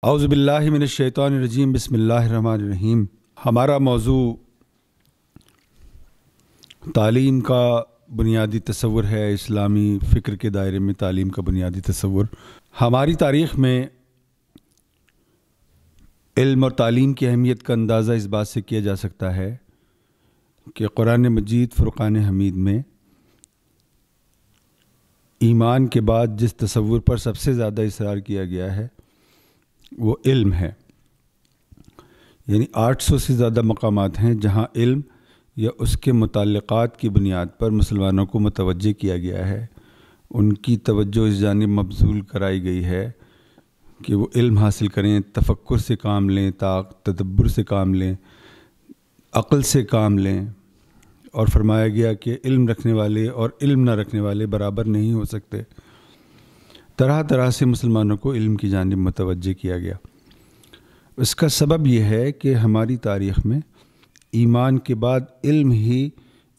اعوذ باللہ من الشیطان الرجیم، بسم اللہ الرحمن الرحیم۔ ہمارا موضوع تعلیم کا بنیادی تصور ہے، اسلامی فکر کے دائرے میں تعلیم کا بنیادی تصور۔ ہماری تاریخ میں علم اور تعلیم کی اہمیت کا اندازہ اس بات سے کیا جا سکتا ہے کہ قرآن مجید فرقان حمید میں ایمان کے بعد جس تصور پر سب سے زیادہ اصرار کیا گیا ہے وہ علم ہے۔ یعنی 800 سے زیادہ مقامات ہیں جہاں علم یا اس کے متعلقات کی بنیاد پر مسلمانوں کو متوجہ کیا گیا ہے، ان کی توجہ اس جانب مبذول کرائی گئی ہے کہ وہ علم حاصل کریں، تفکر سے کام لیں، تدبر سے کام لیں، عقل سے کام لیں، اور فرمایا گیا کہ علم رکھنے والے اور علم نہ رکھنے والے برابر نہیں ہو سکتے۔ طرح طرح سے مسلمانوں کو علم کی جانب متوجہ کیا گیا۔ اس کا سبب یہ ہے کہ ہماری تاریخ میں ایمان کے بعد علم ہی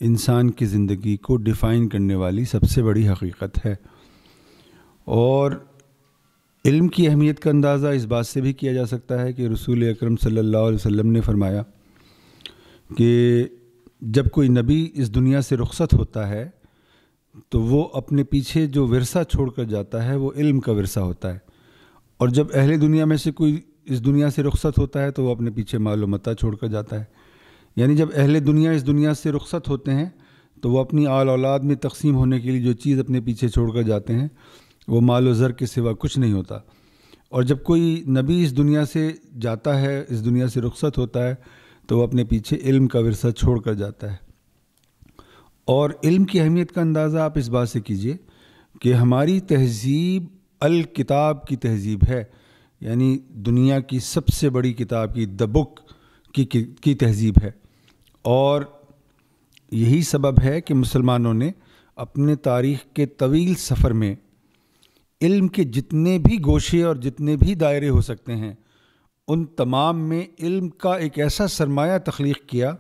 انسان کی زندگی کو ڈیفائن کرنے والی سب سے بڑی حقیقت ہے، اور علم کی اہمیت کا اندازہ اس بات سے بھی کیا جا سکتا ہے کہ رسول اکرم صلی اللہ علیہ وسلم نے فرمایا کہ جب کوئی نبی اس دنیا سے رخصت ہوتا ہے تو وہ اپنے پیچھے جو ورثہ چھوڑ کر جاتا ہے وہ علم کا ورثہ ہوتا ہے، اور جب اہل دنیا میں سے کوئی اس دنیا سے رخصت ہوتا ہے تو وہ اپنے پیچھے مال و متاع چھوڑ کر جاتا ہے۔ یعنی جب اہل دنیا اس دنیا سے رخصت ہوتے ہیں تو وہ اپنی آل اولاد میں تقسیم ہونے کے لیے جو چیز اپنے پیچھے چھوڑ کر جاتے ہیں وہ مال و زر کے سوا کچھ نہیں ہوتا، اور جب کوئی نبی اس دنیا سے جاتا ہے، اس دنیا سے رخصت ہوتا ہے تو وہ اپنے پیچھے علم کا ورثہ چھوڑ کر جاتا ہے۔ اور علم کی اہمیت کا اندازہ آپ اس بات سے کیجئے کہ ہماری تہذیب الکتاب کی تہذیب ہے، یعنی دنیا کی سب سے بڑی کتاب کی دی بک کی تہذیب ہے، اور یہی سبب ہے کہ مسلمانوں نے اپنے تاریخ کے طویل سفر میں علم کے جتنے بھی گوشے اور جتنے بھی دائرے ہو سکتے ہیں ان تمام میں علم کا ایک ایسا سرمایہ تخلیق کیا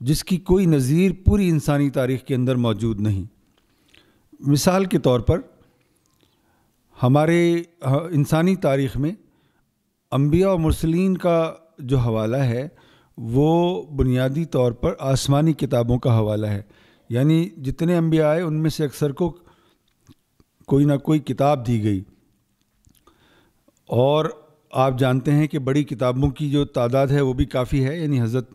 جس کی کوئی نظیر پوری انسانی تاریخ کے اندر موجود نہیں۔ مثال کے طور پر ہمارے انسانی تاریخ میں انبیاء و مرسلین کا جو حوالہ ہے وہ بنیادی طور پر آسمانی کتابوں کا حوالہ ہے، یعنی جتنے انبیاء آئے ان میں سے اکثر کو کوئی نہ کوئی کتاب دی گئی، اور آپ جانتے ہیں کہ بڑی کتابوں کی جو تعداد ہے وہ بھی کافی ہے۔ یعنی حضرت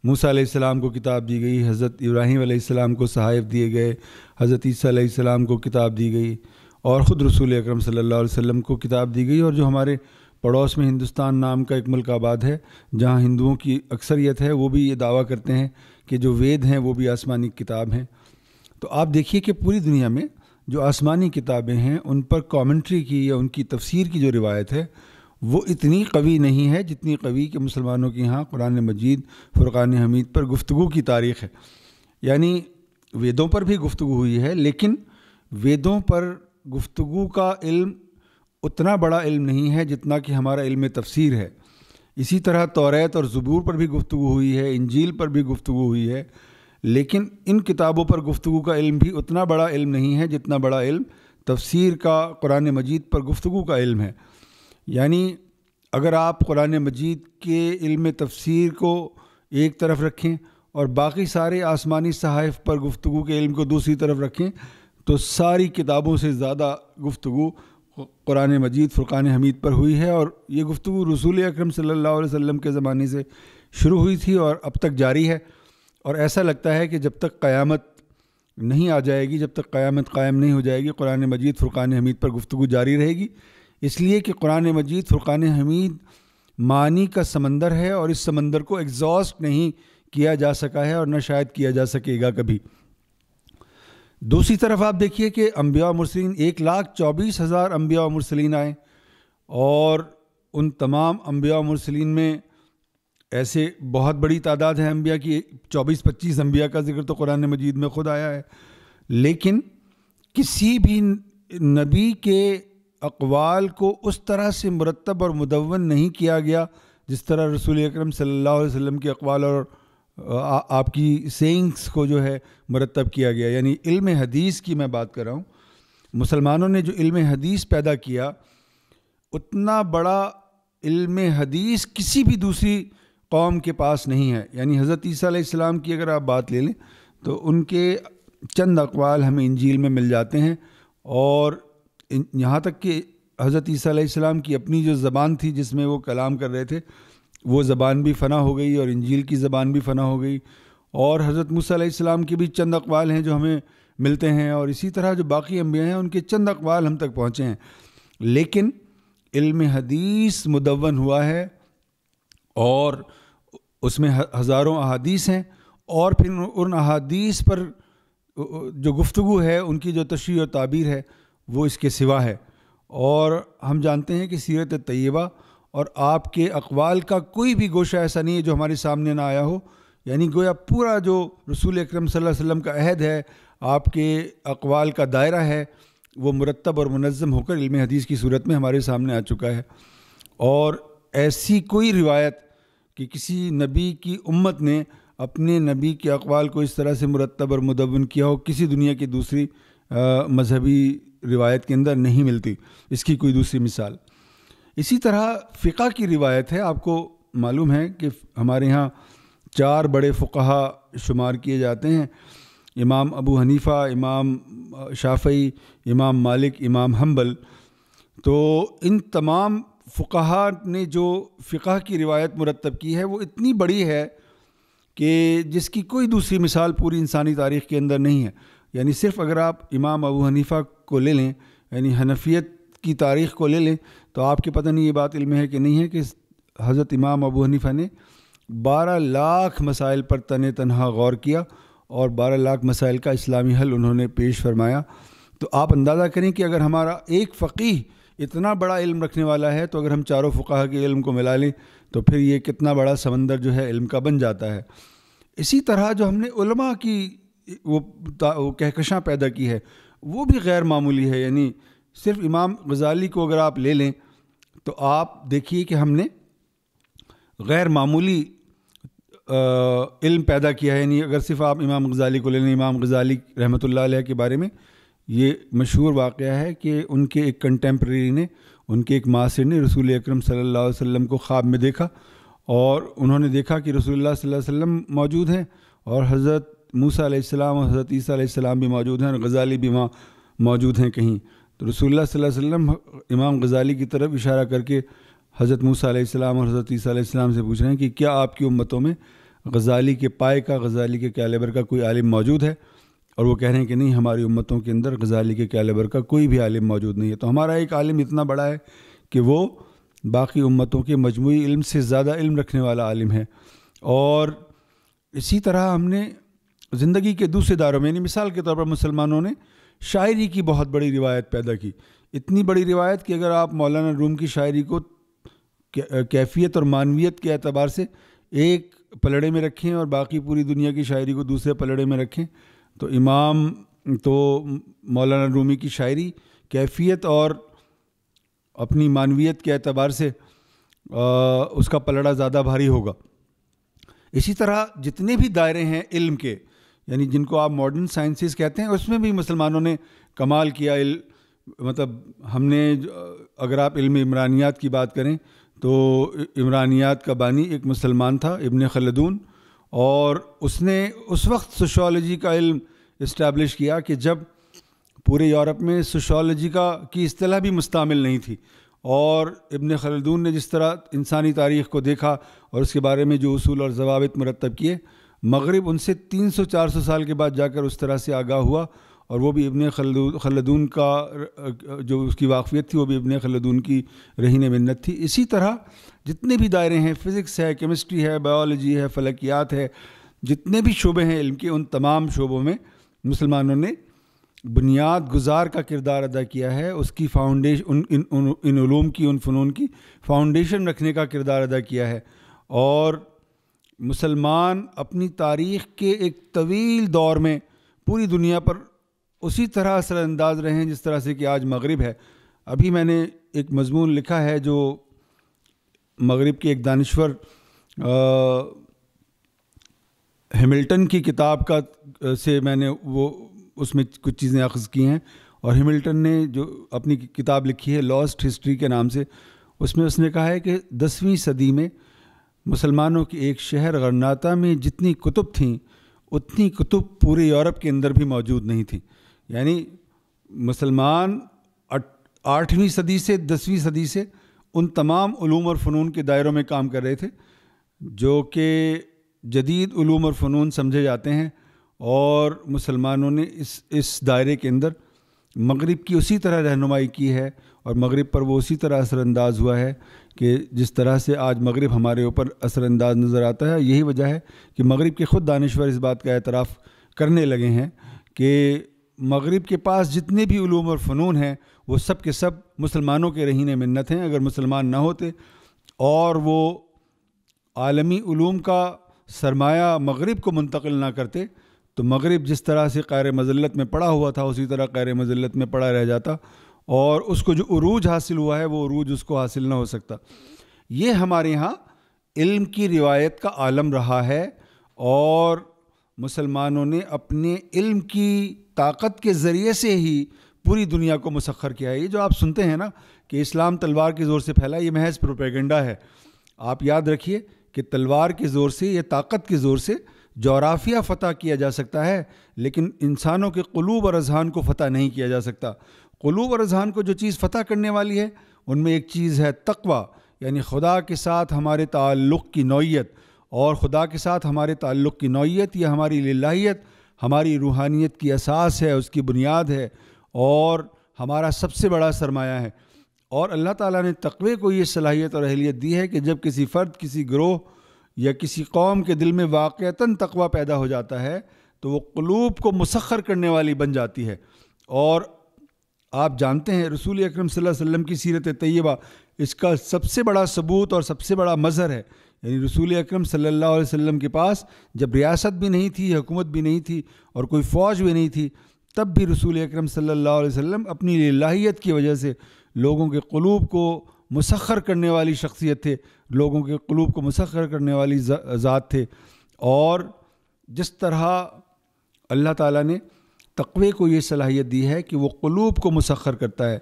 موسیٰ علیہ السلام کو کتاب دی گئی، حضرت ابراہیم علیہ السلام کو صحائف دیے گئے، حضرت عیسیٰ علیہ السلام کو کتاب دی گئی، اور خود رسول اکرم صلی اللہ علیہ وسلم کو کتاب دی گئی۔ اور جو ہمارے پڑوس میں ہندوستان نام کا ایک ملک آباد ہے جہاں ہندوؤں کی اکثریت ہے، وہ بھی یہ دعویٰ کرتے ہیں کہ جو وید ہیں وہ بھی آسمانی کتاب ہیں۔ تو آپ دیکھیے کہ پوری دنیا میں جو آسمانی کتابیں ہیں ان پر کامنٹری کی یا ان کی تفسیر کی جو روایت ہے وہ اتنی قوی نہیں ہے جتنی قوی کہ مسلمانوں کے ہاں قرآن مجید فرقان حمید پر گفتگو کی تاریخ ہے۔ یعنی ویدوں پر بھی گفتگو ہوئی ہے، لیکن ویدوں پر گفتگو کا علم اتنا بڑا علم نہیں ہے جتنا کہ ہمارا علم تفسیر ہے۔ اسی طرح توریت اور زبور پر بھی گفتگو ہوئی ہے، انجیل پر بھی گفتگو ہوئی ہے، لیکن ان کتابوں پر گفتگو کا علم بھی اتنا بڑا علم نہیں ہے جتنا بڑا علم تفسیر کا قرآن مجید پر گفتگو کا علم ہے۔ یعنی اگر آپ قرآن مجید کے علم تفسیر کو ایک طرف رکھیں اور باقی سارے آسمانی صحائف پر گفتگو کے علم کو دوسری طرف رکھیں تو ساری کتابوں سے زیادہ گفتگو قرآن مجید فرقان حمید پر ہوئی ہے، اور یہ گفتگو رسول اکرم صلی اللہ علیہ وسلم کے زمانے سے شروع ہوئی تھی اور اب تک جاری ہے، اور ایسا لگتا ہے کہ جب تک قیامت نہیں آ جائے گی، جب تک قیامت قائم نہیں ہو جائے گی، قرآن مجید فرقان حمید پر گفتگو جاری رہے گی، اس لیے کہ قرآن مجید فرقان حمید معانی کا سمندر ہے، اور اس سمندر کو ایگزاسٹ نہیں کیا جا سکا ہے اور نہ شاید کیا جا سکے گا کبھی۔ دوسری طرف آپ دیکھیے کہ انبیاء و مرسلین 1,24,000 انبیاء و مرسلین آئے، اور ان تمام انبیاء و مرسلین میں ایسے بہت بڑی تعداد ہے انبیاء کی، 24-25 انبیاء کا ذکر تو قرآن مجید میں خود آیا ہے، لیکن کسی بھی نبی کے اقوال کو اس طرح سے مرتب اور مدون نہیں کیا گیا جس طرح رسول اکرم صلی اللہ علیہ وسلم کے اقوال اور آپ کی سینگس کو جو ہے مرتب کیا گیا۔ یعنی علم حدیث کی میں بات کر رہا ہوں، مسلمانوں نے جو علم حدیث پیدا کیا اتنا بڑا علم حدیث کسی بھی دوسری قوم کے پاس نہیں ہے. یعنی حضرت عیسیٰ علیہ السلام کی اگر آپ بات لے لیں تو ان کے چند اقوال ہمیں انجیل میں مل جاتے ہیں, اور یہاں تک کہ حضرت عیسیٰ علیہ السلام کی اپنی جو زبان تھی جس میں وہ کلام کر رہے تھے وہ زبان بھی فنا ہو گئی, اور انجیل کی زبان بھی فنا ہو گئی. اور حضرت موسیٰ علیہ السلام کے بھی چند اقوال ہیں جو ہمیں ملتے ہیں, اور اسی طرح جو باقی انبیاء ہیں ان کے چند اقوال ہم تک پہنچے ہیں. لیکن علم حدیث مدون ہوا ہے اور اس میں ہزاروں احادیث ہیں, اور پھر ان احادیث پر جو گفتگو ہے, ان کی جو تشریح اور تعبیر ہے وہ اس کے سوا ہے. اور ہم جانتے ہیں کہ سیرت طیبہ اور آپ کے اقوال کا کوئی بھی گوشہ ایسا نہیں ہے جو ہمارے سامنے نہ آیا ہو. یعنی گویا پورا جو رسول اکرم صلی اللہ علیہ وسلم کا عہد ہے, آپ کے اقوال کا دائرہ ہے, وہ مرتب اور منظم ہو کر علم حدیث کی صورت میں ہمارے سامنے آ چکا ہے. اور ایسی کوئی روایت کہ کسی نبی کی امت نے اپنے نبی کے اقوال کو اس طرح سے مرتب اور مدون کیا ہو, کسی دنیا کی دوسری مذہبی روایت کے اندر نہیں ملتی اس کی کوئی دوسری مثال. اسی طرح فقہ کی روایت ہے. آپ کو معلوم ہے کہ ہمارے ہاں 4 بڑے فقہا شمار کیے جاتے ہیں, امام ابو حنیفہ, امام شافعی, امام مالک, امام حنبل. تو ان تمام فقہا نے جو فقہ کی روایت مرتب کی ہے وہ اتنی بڑی ہے کہ جس کی کوئی دوسری مثال پوری انسانی تاریخ کے اندر نہیں ہے. یعنی صرف اگر آپ امام ابو حنیفہ کو لے لیں, یعنی حنفیت کی تاریخ کو لے لیں, تو آپ کے پتہ نہیں یہ بات علم ہے کہ نہیں ہے کہ حضرت امام ابو حنیفہ نے 12 لاکھ مسائل پر تنہا غور کیا, اور 12 لاکھ مسائل کا اسلامی حل انہوں نے پیش فرمایا. تو آپ اندازہ کریں کہ اگر ہمارا ایک فقیہ اتنا بڑا علم رکھنے والا ہے, تو اگر ہم چاروں فقہا کے علم کو ملا لیں تو پھر یہ کتنا بڑا سمندر جو ہے علم کا بن جاتا ہے. اسی طرح جو ہم نے علماء کی وہ کہکشاں پیدا کی ہے وہ بھی غیر معمولی ہے. یعنی صرف امام غزالی کو اگر آپ لے لیں تو آپ دیکھیے کہ ہم نے غیر معمولی علم پیدا کیا ہے. یعنی اگر صرف آپ امام غزالی کو لے لیں, امام غزالی رحمۃ اللہ علیہ کے بارے میں یہ مشہور واقعہ ہے کہ ان کے ایک کنٹمپریری نے, ان کے ایک معاصر نے رسول اکرم صلی اللہ علیہ وسلم کو خواب میں دیکھا, اور انہوں نے دیکھا کہ رسول اللہ صلی اللہ علیہ وسلم موجود ہیں, اور حضرت موسیٰ علیہ السلام اور حضرت عیسیٰ علیہ السلام بھی موجود ہیں, اور غزالی بھی وہاں موجود ہیں کہیں. تو رسول اللہ صلی اللہ علیہ وسلم امام غزالی کی طرف اشارہ کر کے حضرت موسیٰ علیہ السلام اور حضرت عیسیٰ علیہ السلام سے پوچھ رہے ہیں کہ کیا آپ کی امتوں میں غزالی کے پائے کا, غزالی کے کیلیبر کا کوئی عالم موجود ہے؟ اور وہ کہہ رہے ہیں کہ نہیں, ہماری امتوں کے اندر غزالی کے کیلیبر کا کوئی بھی عالم موجود نہیں ہے. تو ہمارا ایک عالم اتنا بڑا ہے کہ وہ باقی امتوں کے مجموعی علم سے زیادہ علم رکھنے والا عالم ہے. اور اسی طرح ہم نے زندگی کے دوسرے دائروں میں, یعنی مثال کے طور پر مسلمانوں نے شاعری کی بہت بڑی روایت پیدا کی. اتنی بڑی روایت کہ اگر آپ مولانا روم کی شاعری کو کیفیت اور معنویت کے اعتبار سے ایک پلڑے میں رکھیں اور باقی پوری دنیا کی شاعری کو دوسرے پلڑے میں رکھیں, تو مولانا رومی کی شاعری کیفیت اور اپنی معنویت کے اعتبار سے اس کا پلڑا زیادہ بھاری ہوگا. اسی طرح جتنے بھی دائرے ہیں علم کے, یعنی جن کو آپ ماڈرن سائنسز کہتے ہیں, اس میں بھی مسلمانوں نے کمال کیا. مطلب ہم نے, اگر آپ علم عمرانیات کی بات کریں تو عمرانیات کا بانی ایک مسلمان تھا, ابن خلدون, اور اس نے اس وقت سوشالوجی کا علم اسٹیبلش کیا کہ جب پورے یورپ میں سوشالوجی کی اصطلاح بھی مستعمل نہیں تھی. اور ابن خلدون نے جس طرح انسانی تاریخ کو دیکھا اور اس کے بارے میں جو اصول اور ضوابط مرتب کیے, مغرب ان سے 300-400 سال کے بعد جا کر اس طرح سے آگاہ ہوا, اور وہ بھی ابن خلدون کا جو اس کی واقفیت تھی وہ بھی ابن خلدون کی رہین منت تھی. اسی طرح جتنے بھی دائرے ہیں, فزکس ہے, کیمسٹری ہے, بایولوجی ہے, فلکیات ہے, جتنے بھی شعبے ہیں علم کے, ان تمام شعبوں میں مسلمانوں نے بنیاد گزار کا کردار ادا کیا ہے. اس کی فاؤنڈیشن, ان علوم کی, ان فنون کی فاؤنڈیشن رکھنے کا کردار ادا کیا ہے. اور مسلمان اپنی تاریخ کے ایک طویل دور میں پوری دنیا پر اسی طرح اثر انداز رہے ہیں جس طرح سے کہ آج مغرب ہے. ابھی میں نے ایک مضمون لکھا ہے جو مغرب کے ایک دانشور ہیملٹن کی کتاب سے میں نے اس میں کچھ چیزیں اخذ کی ہیں. اور ہیملٹن نے جو اپنی کتاب لکھی ہے لاسٹ ہسٹری کے نام سے, اس میں اس نے کہا ہے کہ 10ویں صدی میں مسلمانوں کے ایک شہر غرناطہ میں جتنی کتب تھیں اتنی کتب پورے یورپ کے اندر بھی موجود نہیں تھیں. یعنی مسلمان 8ویں صدی سے 10ویں صدی سے ان تمام علوم اور فنون کے دائروں میں کام کر رہے تھے جو کہ جدید علوم اور فنون سمجھے جاتے ہیں, اور مسلمانوں نے اس دائرے کے اندر مغرب کی اسی طرح رہنمائی کی ہے, اور مغرب پر وہ اسی طرح اثر انداز ہوا ہے کہ جس طرح سے آج مغرب ہمارے اوپر اثر انداز نظر آتا ہے. یہی وجہ ہے کہ مغرب کے خود دانشور اس بات کا اعتراف کرنے لگے ہیں کہ مغرب کے پاس جتنے بھی علوم اور فنون ہیں وہ سب کے سب مسلمانوں کے رہین منت ہیں. اگر مسلمان نہ ہوتے اور وہ عالمی علوم کا سرمایہ مغرب کو منتقل نہ کرتے تو مغرب جس طرح سے قیر مذلت میں پڑا ہوا تھا اسی طرح قیر مذلت میں پڑا رہ جاتا, اور اس کو جو عروج حاصل ہوا ہے وہ عروج اس کو حاصل نہ ہو سکتا. یہ ہمارے ہاں علم کی روایت کا عالم رہا ہے, اور مسلمانوں نے اپنے علم کی طاقت کے ذریعے سے ہی پوری دنیا کو مسخر کیا ہے. یہ جو آپ سنتے ہیں نا کہ اسلام تلوار کے زور سے پھیلا, یہ محض پروپیگنڈا ہے. آپ یاد رکھیے کہ تلوار کے زور سے یا طاقت کے زور سے جغرافیہ فتح کیا جا سکتا ہے, لیکن انسانوں کے قلوب اور اذہان کو فتح نہیں کیا جا سکتا. قلوب اور اذہان کو جو چیز فتح کرنے والی ہے ان میں ایک چیز ہے تقویٰ, یعنی خدا کے ساتھ ہمارے تعلق کی نوعیت, اور خدا کے ساتھ ہمارے تعلق کی نوعیت یا ہماری للہیت ہماری روحانیت کی اساس ہے, اس کی بنیاد ہے, اور ہمارا سب سے بڑا سرمایہ ہے. اور اللہ تعالیٰ نے تقوی کو یہ صلاحیت اور اہلیت دی ہے کہ جب کسی فرد, کسی گروہ یا کسی قوم کے دل میں واقعتاً تقوی پیدا ہو جاتا ہے تو وہ قلوب کو مسخر کرنے والی بن جاتی ہے. اور آپ جانتے ہیں رسول اکرم صلی اللہ علیہ وسلم کی سیرت طیبہ اس کا سب سے بڑا ثبوت اور سب سے بڑا مظہر ہے. یعنی رسول اکرم صلی اللہ علیہ وسلم کے پاس جب ریاست بھی نہیں تھی, حکومت بھی نہیں تھی, اور کوئی فوج بھی نہیں تھی, تب بھی رسول اکرم صلی اللہ علیہ وسلم اپنی الہیت کی وجہ سے لوگوں کے قلوب کو مسخر کرنے والی شخصیت تھے, لوگوں کے قلوب کو مسخر کرنے والی ذات تھے. اور جس طرح اللہ تعالیٰ نے تقوی کو یہ صلاحیت دی ہے کہ وہ قلوب کو مسخر کرتا ہے,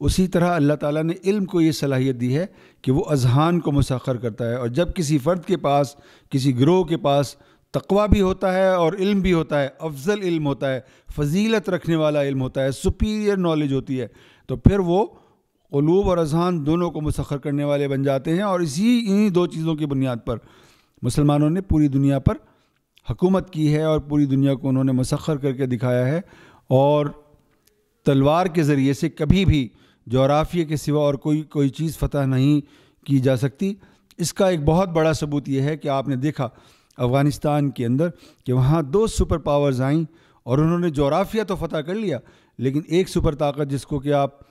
اسی طرح اللہ تعالیٰ نے علم کو یہ صلاحیت دی ہے کہ وہ اذہان کو مسخر کرتا ہے. اور جب کسی فرد کے پاس, کسی گروہ کے پاس تقوی بھی ہوتا ہے اور علم بھی ہوتا ہے, افضل علم ہوتا ہے, فضیلت رکھنے والا علم ہوتا ہے, سپیریئر نالج ہوتی ہے, تو پھر وہ قلوب اور اذہان دونوں کو مسخر کرنے والے بن جاتے ہیں. اور انہی دو چیزوں کی بنیاد پر مسلمانوں نے پوری دنیا پر حکومت کی ہے اور پوری دنیا کو انہوں نے مسخر کر کے دکھایا ہے. اور تلوار کے ذریعے سے کبھی بھی جغرافیے کے سوا اور کوئی چیز فتح نہیں کی جا سکتی. اس کا ایک بہت بڑا ثبوت یہ ہے کہ آپ نے دیکھا افغانستان کے اندر کہ وہاں 2 سپر پاورز آئیں اور انہوں نے جغرافیہ تو فتح کر لیا, لیکن ایک سپر طاقت جس کو کہ آپ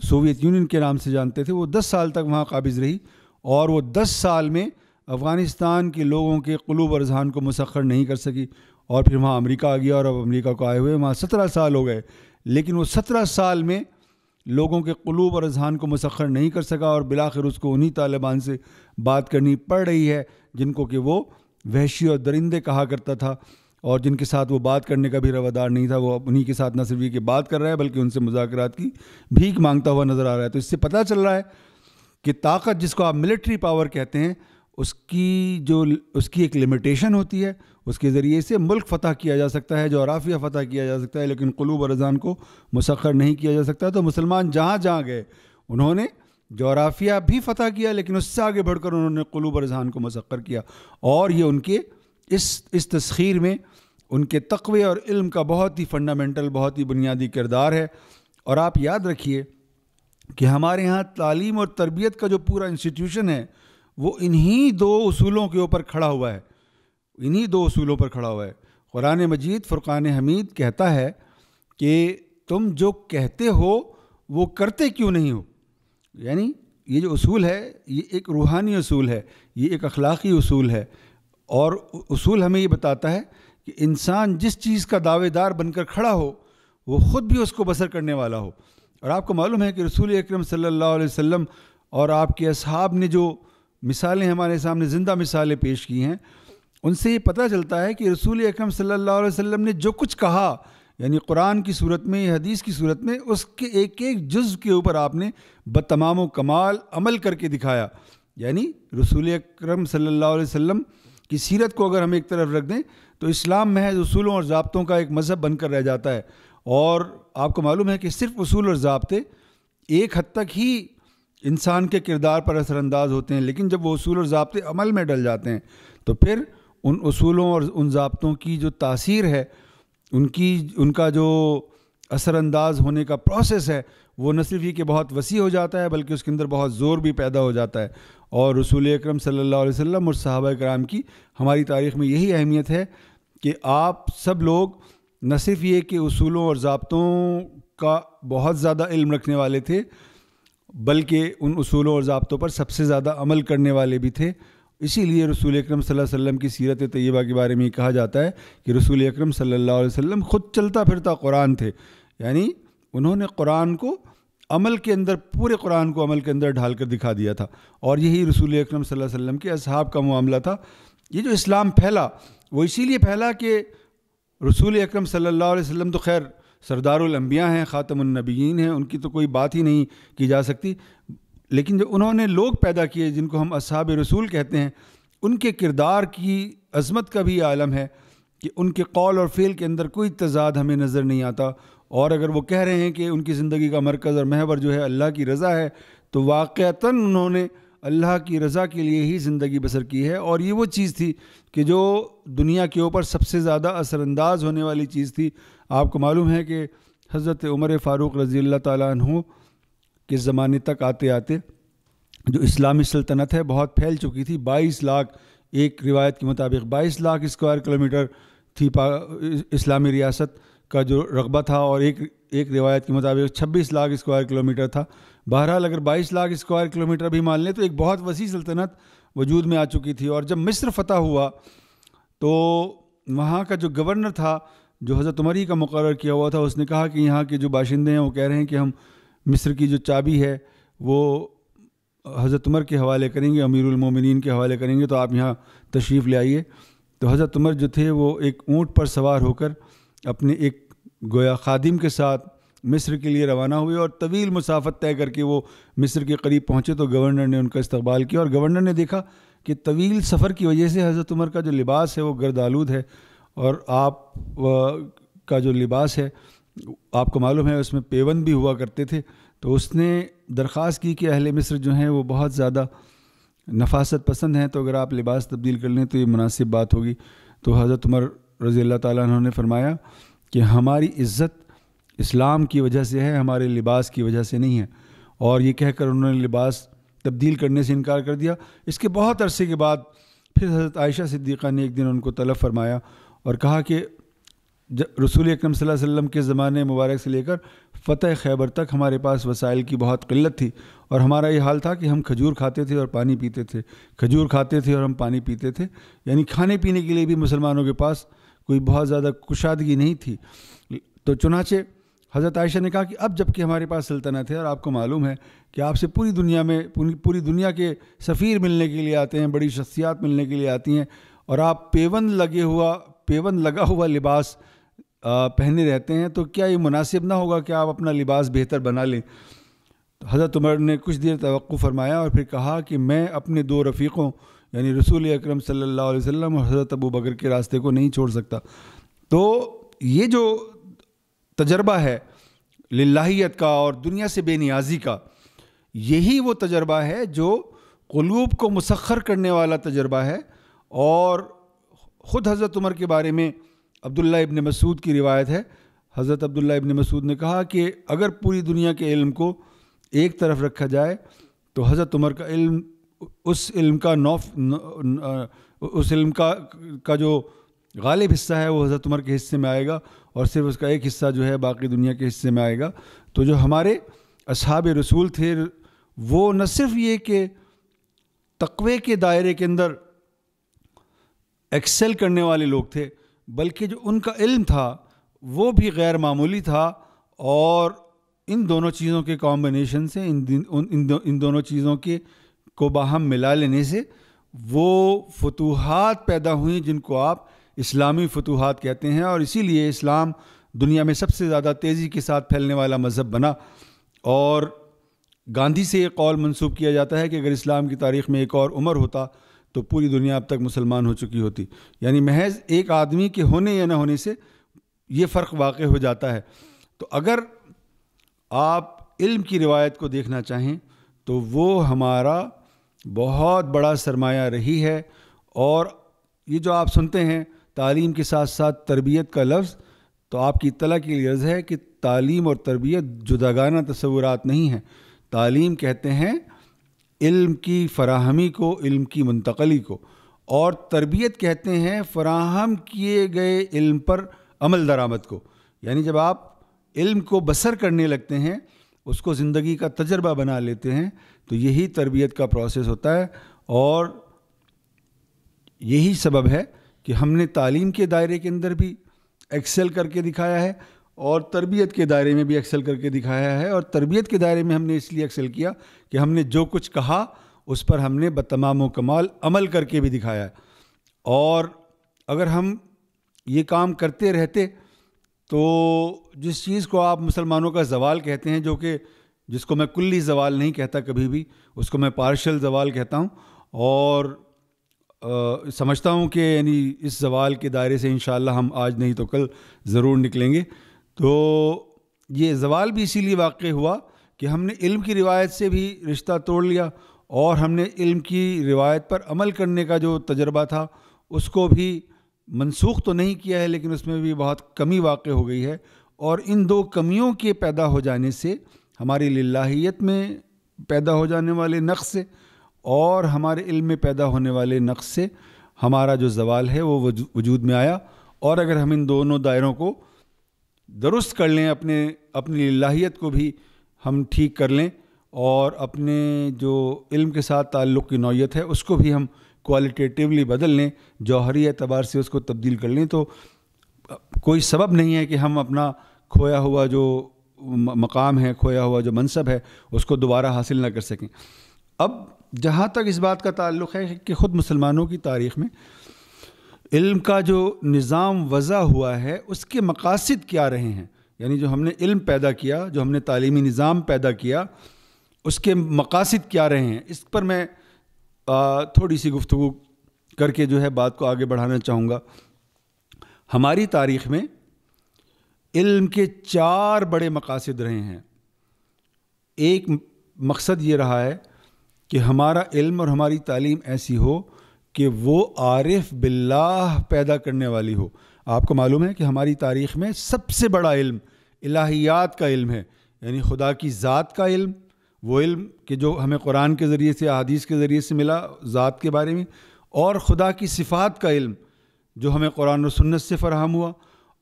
سوویت یونین کے نام سے جانتے تھے وہ 10 سال تک وہاں قابض رہی, اور وہ 10 سال میں افغانستان کے لوگوں کے قلوب اور اذہان کو مسخر نہیں کر سکی. اور پھر وہاں امریکہ آ گیا, اور اب امریکہ کو آئے ہوئے وہاں 17 سال ہو گئے, لیکن وہ 17 سال میں لوگوں کے قلوب اور اذہان کو مسخر نہیں کر سکا, اور بالآخر اس کو انہی طالبان سے بات کرنی پڑ رہی ہے جن کو کہ وہ وحشی اور درندے کہا کرتا تھا, اور جن کے ساتھ وہ بات کرنے کا بھی روادار نہیں تھا. وہ انہی کے ساتھ نہ صرف یہ کہ بات کر رہا ہے بلکہ ان سے مذاکرات کی بھیک مانگتا ہوا نظر آ رہا ہے. تو اس سے پتہ چل رہا ہے کہ طاقت جس کو آپ ملٹری پاور کہتے ہیں اس کی ایک لمیٹیشن ہوتی ہے. اس کے ذریعے سے ملک فتح کیا جا سکتا ہے, جغرافیہ فتح کیا جا سکتا ہے, لیکن قلوب اور اذہان کو مسخر نہیں کیا جا سکتا. تو مسلمان جہاں جہاں گئے انہوں نے جغرافیہ بھی فتح کیا, لیکن اس سے آگے بڑھ کر انہوں نے قلوب اور اذہان کو مسخر کیا. اور یہ ان کے اس تسخیر میں ان کے تقوی اور علم کا بہت ہی فنڈامنٹل, بہت ہی بنیادی کردار ہے. اور آپ یاد رکھیے کہ ہمارے ہاں تعلیم اور تربیت کا جو پورا انسٹیٹیوشن ہے وہ انہی 2 اصولوں کے اوپر کھڑا ہوا ہے, انہی 2 اصولوں پر کھڑا ہوا ہے. قرآن مجید فرقان حمید کہتا ہے کہ تم جو کہتے ہو وہ کرتے کیوں نہیں ہو. یعنی یہ جو اصول ہے یہ ایک روحانی اصول ہے, یہ ایک اخلاقی اصول ہے, اور اصول ہمیں یہ بتاتا ہے کہ انسان جس چیز کا دعوے دار بن کر کھڑا ہو وہ خود بھی اس کو بسر کرنے والا ہو. اور آپ کو معلوم ہے کہ رسول اکرم صلی اللہ علیہ وسلم اور آپ کے اصحاب نے جو مثالیں ہمارے سامنے زندہ مثالیں پیش کی ہیں ان سے یہ پتہ چلتا ہے کہ رسول اکرم صلی اللہ علیہ وسلم نے جو کچھ کہا یعنی قرآن کی صورت میں یا حدیث کی صورت میں اس کے ایک ایک جز کے اوپر آپ نے بتمام و کمال عمل کر کے دکھایا. یعنی رسول اکرم صلی اللہ علیہ وسلم کی سیرت کو اگر ہم ایک طرف رکھ دیں تو اسلام محض اصولوں اور ضابطوں کا ایک مذہب بن کر رہ جاتا ہے. اور آپ کو معلوم ہے کہ صرف اصول اور ضابطے ایک حد تک ہی انسان کے کردار پر اثر انداز ہوتے ہیں، لیکن جب وہ اصول اور ضابطے عمل میں ڈل جاتے ہیں تو پھر ان اصولوں اور ان ضابطوں کی جو تاثیر ہے، ان کا جو اثر انداز ہونے کا پروسیس ہے، وہ نہ صرف یہ کہ بہت وسیع ہو جاتا ہے بلکہ اس کے اندر بہت زور بھی پیدا ہو جاتا ہے. اور رسول اکرم صلی اللہ علیہ وسلم اور صحابہ کرام کی ہماری تاریخ میں یہی اہمیت ہے کہ آپ سب لوگ نہ صرف یہ کہ اصولوں اور ضابطوں کا بہت زیادہ علم رکھنے والے تھے بلکہ ان اصولوں اور ضابطوں پر سب سے زیادہ عمل کرنے والے بھی تھے. اسی لیے رسول اکرم صلی اللہ علیہ وسلم کی سیرت طیبہ کے بارے میں یہ کہا جاتا ہے کہ رسول اکرم صلی اللہ علیہ وسلم خود چلتا پھرتا قرآن تھے. یعنی انہوں نے قرآن کو عمل کے اندر، پورے قرآن کو عمل کے اندر ڈھال کر دکھا دیا تھا. اور یہی رسول اکرم صلی اللہ علیہ وسلم کے اصحاب کا معاملہ تھا. یہ جو اسلام پھیلا وہ اسی لیے پھیلا کہ رسول اکرم صلی اللہ علیہ وسلم تو خیر سردار الانبیاء ہیں، خاتم النبیین ہیں، ان کی تو کوئی بات ہی نہیں کی جا سکتی. لیکن جو انہوں نے لوگ پیدا کیے جن کو ہم اصحاب رسول کہتے ہیں، ان کے کردار کی عظمت کا بھی عالم ہے کہ ان کے قول اور فعل کے اندر کوئی تضاد ہمیں نظر نہیں آتا. اور اگر وہ کہہ رہے ہیں کہ ان کی زندگی کا مرکز اور محور جو ہے اللہ کی رضا ہے، تو واقعتاً انہوں نے اللہ کی رضا کے لیے ہی زندگی بسر کی ہے. اور یہ وہ چیز تھی کہ جو دنیا کے اوپر سب سے زیادہ اثر انداز ہونے والی چیز تھی. آپ کو معلوم ہے کہ حضرت عمر فاروق رضی اللہ تعالیٰ عنہ کے زمانے تک آتے آتے جو اسلامی سلطنت ہے بہت پھیل چکی تھی. 22 لاکھ، ایک روایت کے مطابق 22 لاکھ اسکوائر کلومیٹر تھی اسلامی ریاست کا جو رقبہ تھا، اور ایک روایت کے مطابق 26 لاکھ اسکوائر کلومیٹر تھا. بہرحال اگر 22 لاکھ اسکوائر کلومیٹر بھی مان لیں تو ایک بہت وسیع سلطنت وجود میں آ چکی تھی. اور جب مصر فتح ہوا تو وہاں کا جو گورنر تھا، جو حضرت عمر ہی کا مقرر کیا ہوا تھا، اس نے کہا کہ یہاں کے جو باشندے ہیں وہ کہہ رہے ہیں کہ ہم مصر کی جو چابی ہے وہ حضرت عمر کے حوالے کریں گے، امیر المومنین کے حوالے کریں گے، تو آپ یہاں تشریف لے آئیے. تو حضرت عمر جو تھے وہ ایک اونٹ پر سوار ہو کر اپنے ایک گویا خادم کے ساتھ مصر کے لیے روانہ ہوئے، اور طویل مسافت طے کر کے وہ مصر کے قریب پہنچے تو گورنر نے ان کا استقبال کیا. اور گورنر نے دیکھا کہ طویل سفر کی وجہ سے حضرت عمر کا جو لباس ہے وہ گرد آلود ہے، اور آپ کا جو لباس ہے آپ کو معلوم ہے اس میں پیوند بھی ہوا کرتے تھے. تو اس نے درخواست کی کہ اہل مصر جو ہیں وہ بہت زیادہ نفاست پسند ہیں، تو اگر آپ لباس تبدیل کر لیں تو یہ مناسب بات ہوگی. تو حضرت عمر رضی اللہ تعالیٰ عنہ نے فرمایا کہ ہماری عزت اسلام کی وجہ سے ہے، ہمارے لباس کی وجہ سے نہیں ہے. اور یہ کہہ کر انہوں نے لباس تبدیل کرنے سے انکار کر دیا. اس کے بہت عرصے کے بعد پھر حضرت عائشہ صدیقہ نے ایک دن ان کو طلب فرمایا اور کہا کہ رسول اکرم صلی اللہ علیہ وسلم کے زمانے مبارک سے لے کر فتح خیبر تک ہمارے پاس وسائل کی بہت قلت تھی، اور ہمارا یہ حال تھا کہ ہم کھجور کھاتے تھے اور پانی پیتے تھے، کھجور کھاتے تھے اور ہم پانی پیتے تھے. یعنی کھانے پینے کے لیے بھی مسلمانوں کے پاس کوئی بہت زیادہ کشادگی نہیں تھی. تو چنانچہ حضرت عائشہ نے کہا کہ اب جب کہ ہمارے پاس سلطنت ہے اور آپ کو معلوم ہے کہ آپ سے پوری دنیا کے سفیر ملنے کے لیے آتے ہیں، بڑی شخصیات ملنے کے لیے آتی ہیں، اور آپ پیوند لگا ہوا لباس پہنے رہتے ہیں، تو کیا یہ مناسب نہ ہوگا کہ آپ اپنا لباس بہتر بنا لیں؟ تو حضرت عمر نے کچھ دیر توقف فرمایا اور پھر کہا کہ میں اپنے دو رفیقوں یعنی رسول اکرم صلی اللہ علیہ وسلم اور حضرت ابو بکر کے راستے کو نہیں چھوڑ سکتا. تو یہ جو تجربہ ہے للہیت کا اور دنیا سے بے نیازی کا، یہی وہ تجربہ ہے جو قلوب کو مسخر کرنے والا تجربہ ہے. اور خود حضرت عمر کے بارے میں عبداللہ ابن مسعود کی روایت ہے. حضرت عبداللہ ابن مسعود نے کہا کہ اگر پوری دنیا کے علم کو ایک طرف رکھا جائے تو حضرت عمر کا علم اس علم کا جو غالب حصہ ہے وہ حضرت عمر کے حصے میں آئے گا، اور صرف اس کا ایک حصہ جو ہے باقی دنیا کے حصے میں آئے گا. تو جو ہمارے اصحاب رسول تھے وہ نہ صرف یہ کہ تقوی کے دائرے کے اندر ایکسل کرنے والے لوگ تھے، بلکہ جو ان کا علم تھا وہ بھی غیر معمولی تھا. اور ان دونوں چیزوں کے کمبینیشن سے ان دونوں چیزوں کو باہم ملا لینے سے وہ فتوحات پیدا ہوئیں جن کو آپ اسلامی فتوحات کہتے ہیں. اور اسی لیے اسلام دنیا میں سب سے زیادہ تیزی کے ساتھ پھیلنے والا مذہب بنا، اور گاندھی سے یہ قول منسوب کیا جاتا ہے کہ اگر اسلام کی تاریخ میں ایک اور عمر ہوتا تو پوری دنیا اب تک مسلمان ہو چکی ہوتی. یعنی محض ایک آدمی کے ہونے یا نہ ہونے سے یہ فرق واقع ہو جاتا ہے. تو اگر آپ علم کی روایت کو دیکھنا چاہیں تو وہ ہمارا بہت بڑا سرمایہ رہی ہے. اور یہ جو آپ سنتے ہیں تعلیم کے ساتھ ساتھ تربیت کا لفظ، تو آپ کی اطلاع کے لیے عرض ہے کہ تعلیم اور تربیت جداگانہ تصورات نہیں ہیں. تعلیم کہتے ہیں علم کی فراہمی کو، علم کی منتقلی کو، اور تربیت کہتے ہیں فراہم کیے گئے علم پر عمل درآمد کو. یعنی جب آپ علم کو بسر کرنے لگتے ہیں، اس کو زندگی کا تجربہ بنا لیتے ہیں، تو یہی تربیت کا پروسیس ہوتا ہے. اور یہی سبب ہے کہ ہم نے تعلیم کے دائرے کے اندر بھی ایکسل کر کے دکھایا ہے اور تربیت کے دائرے میں بھی ایکسل کر کے دکھایا ہے. اور تربیت کے دائرے میں ہم نے اس لیے ایکسل کیا کہ ہم نے جو کچھ کہا اس پر ہم نے بتمام و کمال عمل کر کے بھی دکھایا ہے. اور اگر ہم یہ کام کرتے رہتے تو جس چیز کو آپ مسلمانوں کا زوال کہتے ہیں، جو کہ جس کو میں کلی زوال نہیں کہتا کبھی بھی، اس کو میں پارشل زوال کہتا ہوں، اور سمجھتا ہوں کہ یعنی اس زوال کے دائرے سے انشاءاللہ ہم آج نہیں تو کل ضرور نکلیں گے. تو یہ زوال بھی اسی لیے واقع ہوا کہ ہم نے علم کی روایت سے بھی رشتہ توڑ لیا، اور ہم نے علم کی روایت پر عمل کرنے کا جو تجربہ تھا اس کو بھی منسوخ تو نہیں کیا ہے، لیکن اس میں بھی بہت کمی واقع ہو گئی ہے. اور ان دو کمیوں کے پیدا ہو جانے سے ہماری للہیت میں پیدا ہو جانے والے نقص سے اور ہمارے علم میں پیدا ہونے والے نقص سے ہمارا جو زوال ہے وہ وجود میں آیا. اور اگر ہم ان دونوں دائروں کو درست کر لیں، اپنی للہیت کو بھی ہم ٹھیک کر لیں، اور اپنے جو علم کے ساتھ تعلق کی نوعیت ہے اس کو بھی ہم کوالٹیٹیولی بدل لیں، جوہری اعتبار سے اس کو تبدیل کر لیں، تو کوئی سبب نہیں ہے کہ ہم اپنا کھویا ہوا جو مقام ہے، کھویا ہوا جو منصب ہے، اس کو دوبارہ حاصل نہ کر سکیں. اب جہاں تک اس بات کا تعلق ہے کہ خود مسلمانوں کی تاریخ میں علم کا جو نظام وضع ہوا ہے اس کے مقاصد کیا رہے ہیں، یعنی جو ہم نے علم پیدا کیا، جو ہم نے تعلیمی نظام پیدا کیا، اس کے مقاصد کیا رہے ہیں، اس پر میں تھوڑی سی گفتگو کر کے جو ہے بات کو آگے بڑھانا چاہوں گا. ہماری تاریخ میں علم کے 4 بڑے مقاصد رہے ہیں. ایک مقصد یہ رہا ہے کہ ہمارا علم اور ہماری تعلیم ایسی ہو کہ وہ عارف باللہ پیدا کرنے والی ہو. آپ کو معلوم ہے کہ ہماری تاریخ میں سب سے بڑا علم الہیات کا علم ہے، یعنی خدا کی ذات کا علم، وہ علم کہ جو ہمیں قرآن کے ذریعے سے، احادیث کے ذریعے سے ملا ذات کے بارے میں، اور خدا کی صفات کا علم جو ہمیں قرآن و سنت سے فراہم ہوا،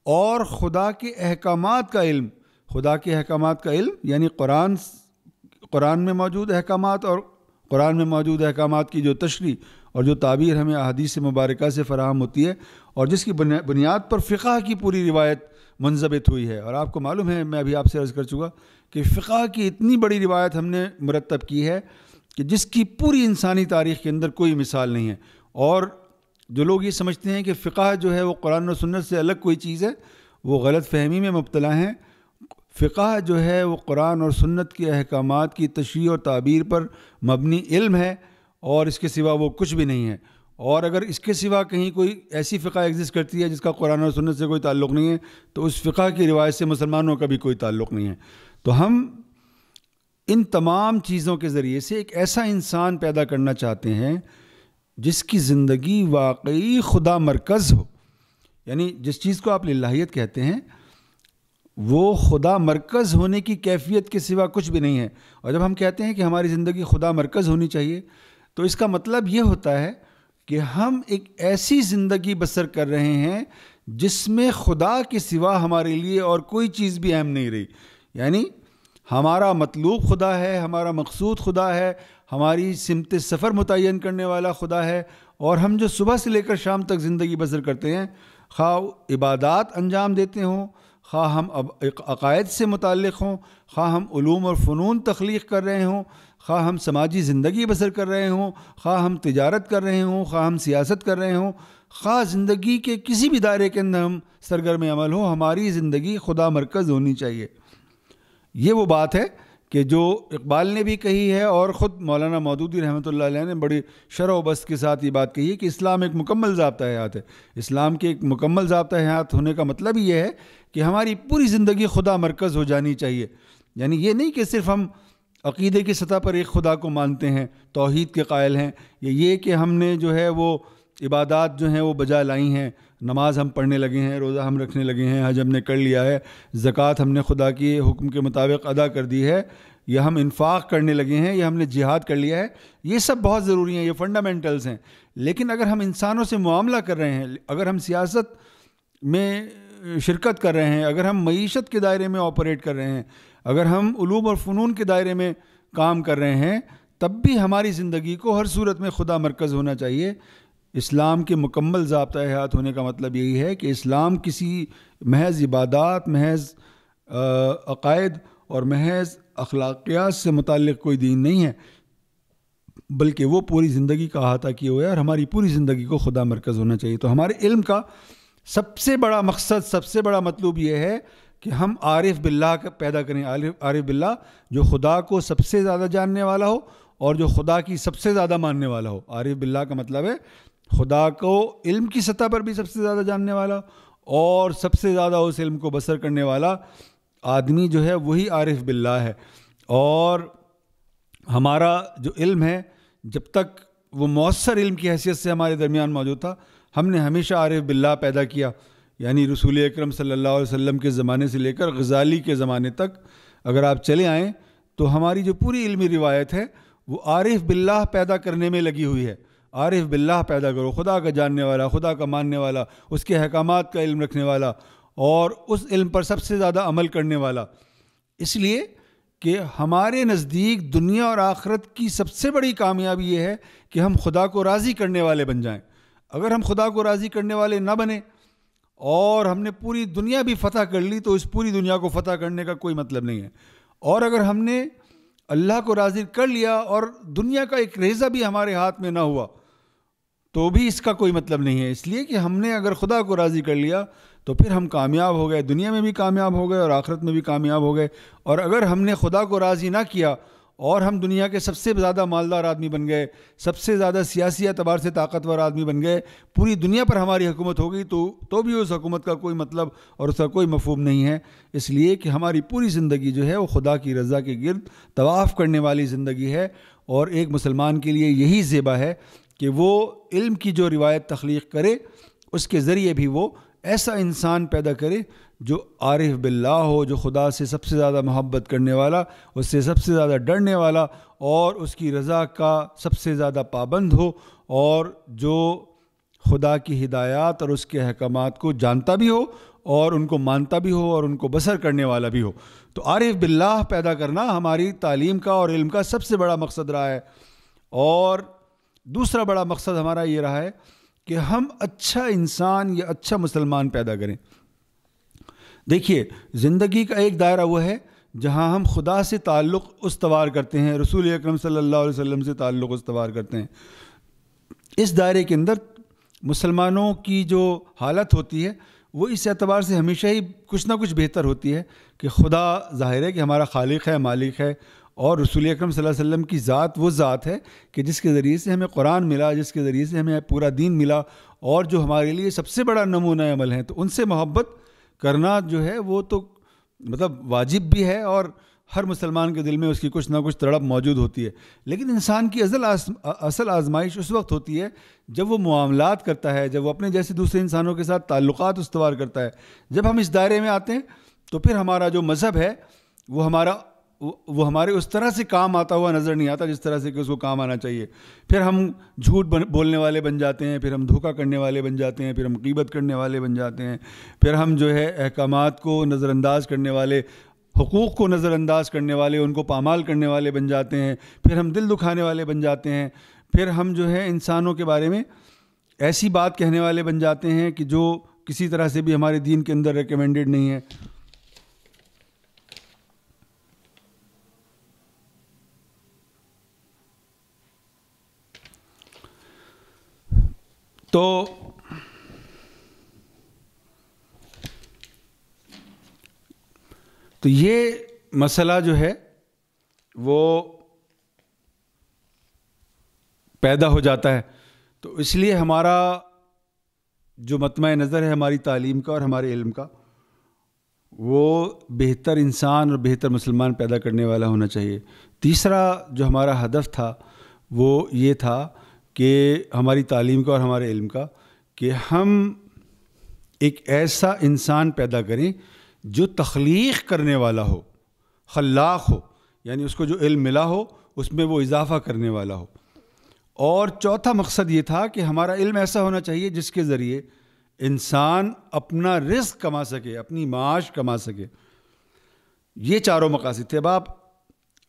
اور خدا کے احکامات کا علم. خدا کے احکامات کا علم یعنی قرآن میں موجود احکامات، اور قرآن میں موجود احکامات کی جو تشریح اور جو تعبیر ہمیں احادیث مبارکہ سے فراہم ہوتی ہے، اور جس کی بنیاد پر فقہ کی پوری روایت منضبط ہوئی ہے. اور آپ کو معلوم ہے، میں ابھی آپ سے عرض کر چکا کہ فقہ کی اتنی بڑی روایت ہم نے مرتب کی ہے کہ جس کی پوری انسانی تاریخ کے اندر کوئی مثال نہیں ہے. اور جو لوگ یہ سمجھتے ہیں کہ فقہ جو ہے وہ قرآن و سنت سے الگ کوئی چیز ہے، وہ غلط فہمی میں مبتلا ہیں. فقہ جو ہے وہ قرآن اور سنت کے احکامات کی تشریح اور تعبیر پر مبنی علم ہے، اور اس کے سوا وہ کچھ بھی نہیں ہے. اور اگر اس کے سوا کہیں کوئی ایسی فقہ ایگزسٹ کرتی ہے جس کا قرآن اور سنت سے کوئی تعلق نہیں ہے، تو اس فقہ کی روایت سے مسلمانوں کا بھی کوئی تعلق نہیں ہے. تو ہم ان تمام چیزوں کے ذریعے سے ایک ایسا انسان پیدا کرنا چاہتے ہیں جس کی زندگی واقعی خدا مرکز ہو. یعنی جس چیز کو آپ للہیت کہتے ہیں وہ خدا مرکز ہونے کی کیفیت کے سوا کچھ بھی نہیں ہے. اور جب ہم کہتے ہیں کہ ہماری زندگی خدا مرکز ہونی چاہیے، تو اس کا مطلب یہ ہوتا ہے کہ ہم ایک ایسی زندگی بسر کر رہے ہیں جس میں خدا کے سوا ہمارے لیے اور کوئی چیز بھی اہم نہیں رہی. یعنی ہمارا مطلوب خدا ہے، ہمارا مقصود خدا ہے، ہماری سمت سفر متعین کرنے والا خدا ہے، اور ہم جو صبح سے لے کر شام تک زندگی بسر کرتے ہیں، خواہ عبادات انجام دیتے ہوں، خواہ ہم عقائد سے متعلق ہوں، خواہ ہم علوم اور فنون تخلیق کر رہے ہوں، خواہ ہم سماجی زندگی بسر کر رہے ہوں، خواہ ہم تجارت کر رہے ہوں، خواہ ہم سیاست کر رہے ہوں، خواہ زندگی کے کسی بھی دائرے کے اندر ہم سرگرم عمل ہو، ہماری زندگی خدا مرکز ہونی چاہیے۔ یہ وہ بات ہے کہ جو اقبال نے بھی کہی ہے اور خود مولانا مودودی رحمۃ اللہ علیہ نے بڑی شرح و بسط کے ساتھ یہ بات کہی ہے کہ اسلام ایک مکمل ضابطہ حیات ہے۔ اسلام کے ایک مکمل ضابطہ حیات ہونے کا مطلب یہ ہے کہ ہماری پوری زندگی خدا مرکز ہو جانی چاہیے۔ یعنی یہ نہیں کہ صرف ہم عقیدے کی سطح پر ایک خدا کو مانتے ہیں، توحید کے قائل ہیں، یا یہ کہ ہم نے جو ہے وہ عبادات جو ہیں وہ بجا لائی ہیں، نماز ہم پڑھنے لگے ہیں، روزہ ہم رکھنے لگے ہیں، حج ہم نے کر لیا ہے، زکوٰۃ ہم نے خدا کی حکم کے مطابق ادا کر دی ہے، یا ہم انفاق کرنے لگے ہیں، یا ہم نے جہاد کر لیا ہے۔ یہ سب بہت ضروری ہیں، یہ فنڈامنٹلز ہیں۔ لیکن اگر ہم انسانوں سے معاملہ کر رہے ہیں، اگر ہم سیاست میں شرکت کر رہے ہیں، اگر ہم معیشت کے دائرے میں آپریٹ کر رہے ہیں، اگر ہم علوم اور فنون کے دائرے میں کام کر رہے ہیں، تب بھی ہماری زندگی کو ہر صورت میں خدا مرکز ہونا چاہیے۔ اسلام کے مکمل ضابطہ حیات ہونے کا مطلب یہی ہے کہ اسلام کسی محض عبادات، محض عقائد اور محض اخلاقیات سے متعلق کوئی دین نہیں ہے، بلکہ وہ پوری زندگی کا احاطہ کیے ہوئے ہے، اور ہماری پوری زندگی کو خدا مرکز ہونا چاہیے۔ تو ہمارے علم کا سب سے بڑا مقصد، سب سے بڑا مطلوب یہ ہے کہ ہم عارف باللہ پیدا کریں، عارف باللہ جو خدا کو سب سے زیادہ جاننے والا ہو اور جو خدا کی سب سے زیادہ ماننے والا ہو۔ عارف باللہ کا مطلب ہے خدا کو علم کی سطح پر بھی سب سے زیادہ جاننے والا اور سب سے زیادہ اس علم کو بسر کرنے والا آدمی جو ہے وہی عارف باللہ ہے۔ اور ہمارا جو علم ہے، جب تک وہ مؤثر علم کی حیثیت سے ہمارے درمیان موجود تھا، ہم نے ہمیشہ عارف باللہ پیدا کیا۔ یعنی رسول اکرم صلی اللہ علیہ وسلم کے زمانے سے لے کر غزالی کے زمانے تک اگر آپ چلے آئیں تو ہماری جو پوری علمی روایت ہے وہ عارف باللہ پیدا کرنے میں لگی ہوئی ہے۔ عارف باللہ پیدا کرو، خدا کا جاننے والا، خدا کا ماننے والا، اس کے احکامات کا علم رکھنے والا اور اس علم پر سب سے زیادہ عمل کرنے والا۔ اس لیے کہ ہمارے نزدیک دنیا اور آخرت کی سب سے بڑی کامیابی یہ ہے کہ ہم خدا کو راضی کرنے والے بن جائیں۔ اگر ہم خدا کو راضی کرنے والے نہ بنیں اور ہم نے پوری دنیا بھی فتح کر لی تو اس پوری دنیا کو فتح کرنے کا کوئی مطلب نہیں ہے۔ اور اگر ہم نے اللہ کو راضی کر لیا اور دنیا کا ایک ریزہ بھی ہمارے ہاتھ میں نہ ہوا تو بھی اس کا کوئی مطلب نہیں ہے۔ اس لیے کہ ہم نے اگر خدا کو راضی کر لیا تو پھر ہم کامیاب ہو گئے، دنیا میں بھی کامیاب ہو گئے اور آخرت میں بھی کامیاب ہو گئے۔ اور اگر ہم نے خدا کو راضی نہ کیا اور ہم دنیا کے سب سے زیادہ مالدار آدمی بن گئے، سب سے زیادہ سیاسی اعتبار سے طاقتور آدمی بن گئے، پوری دنیا پر ہماری حکومت ہو گئی تو بھی اس حکومت کا کوئی مطلب اور اس کا کوئی مفہوم نہیں ہے۔ اس لیے کہ ہماری پوری زندگی جو ہے وہ خدا کی رضا کے گرد طواف کرنے والی زندگی ہے۔ اور ایک مسلمان کے لیے یہی زیبا ہے کہ وہ علم کی جو روایت تخلیق کرے اس کے ذریعے بھی وہ ایسا انسان پیدا کرے جو عارف باللہ ہو، جو خدا سے سب سے زیادہ محبت کرنے والا، اس سے سب سے زیادہ ڈرنے والا اور اس کی رضا کا سب سے زیادہ پابند ہو، اور جو خدا کی ہدایات اور اس کے احکامات کو جانتا بھی ہو اور ان کو مانتا بھی ہو اور ان کو بسر کرنے والا بھی ہو۔ تو عارف باللہ پیدا کرنا ہماری تعلیم کا اور علم کا سب سے بڑا مقصد رہا ہے۔ اور دوسرا بڑا مقصد ہمارا یہ رہا ہے کہ ہم اچھا انسان یا اچھا مسلمان پیدا کریں۔ دیکھیے، زندگی کا ایک دائرہ وہ ہے جہاں ہم خدا سے تعلق استوار کرتے ہیں، رسول اکرم صلی اللہ علیہ وسلم سے تعلق استوار کرتے ہیں۔ اس دائرے کے اندر مسلمانوں کی جو حالت ہوتی ہے وہ اس اعتبار سے ہمیشہ ہی کچھ نہ کچھ بہتر ہوتی ہے کہ خدا ظاہر ہے کہ ہمارا خالق ہے، مالک ہے، اور رسول اکرم صلی اللہ علیہ وسلم کی ذات وہ ذات ہے کہ جس کے ذریعے سے ہمیں قرآن ملا، جس کے ذریعے سے ہمیں پورا دین ملا، اور جو ہمارے لیے سب سے بڑا نمونہ عمل ہے۔ تو ان سے محبت کرنا جو ہے وہ تو مطلب واجب بھی ہے، اور ہر مسلمان کے دل میں اس کی کچھ نہ کچھ تڑپ موجود ہوتی ہے۔ لیکن انسان کی اصل آزمائش اس وقت ہوتی ہے جب وہ معاملات کرتا ہے، جب وہ اپنے جیسے دوسرے انسانوں کے ساتھ تعلقات استوار کرتا ہے۔ جب ہم اس دائرے میں آتے ہیں تو پھر ہمارا جو مذہب ہے وہ ہمارے اس طرح سے کام آتا ہوا نظر نہیں آتا جس طرح سے کہ اس کو کام آنا چاہیے۔ پھر ہم جھوٹ بولنے والے بن جاتے ہیں، پھر ہم دھوکہ کرنے والے بن جاتے ہیں، پھر ہم غیبت کرنے والے بن جاتے ہیں، پھر ہم جو ہے احکامات کو نظر انداز کرنے والے، حقوق کو نظر انداز کرنے والے، ان کو پامال کرنے والے بن جاتے ہیں، پھر ہم دل دکھانے والے بن جاتے ہیں، پھر ہم جو ہے انسانوں کے بارے میں ایسی بات کہنے والے بن جاتے ہیں کہ جو کسی طرح سے بھی ہمارے دین کے اندر ریکمینڈڈ نہیں ہے۔ تو تو یہ مسئلہ جو ہے وہ پیدا ہو جاتا ہے. تو اس لیے ہمارا جو مطمع نظر ہے ہماری تعلیم کا اور ہمارے علم کا، وہ بہتر انسان اور بہتر مسلمان پیدا کرنے والا ہونا چاہیے. تیسرا جو ہمارا ہدف تھا وہ یہ تھا کہ ہماری تعلیم کا اور ہمارے علم کا، کہ ہم ایک ایسا انسان پیدا کریں جو تخلیق کرنے والا ہو، خلاق ہو، یعنی اس کو جو علم ملا ہو اس میں وہ اضافہ کرنے والا ہو. اور چوتھا مقصد یہ تھا کہ ہمارا علم ایسا ہونا چاہیے جس کے ذریعے انسان اپنا رزق کما سکے، اپنی معاش کما سکے. یہ چاروں مقاصد تھے. اب آپ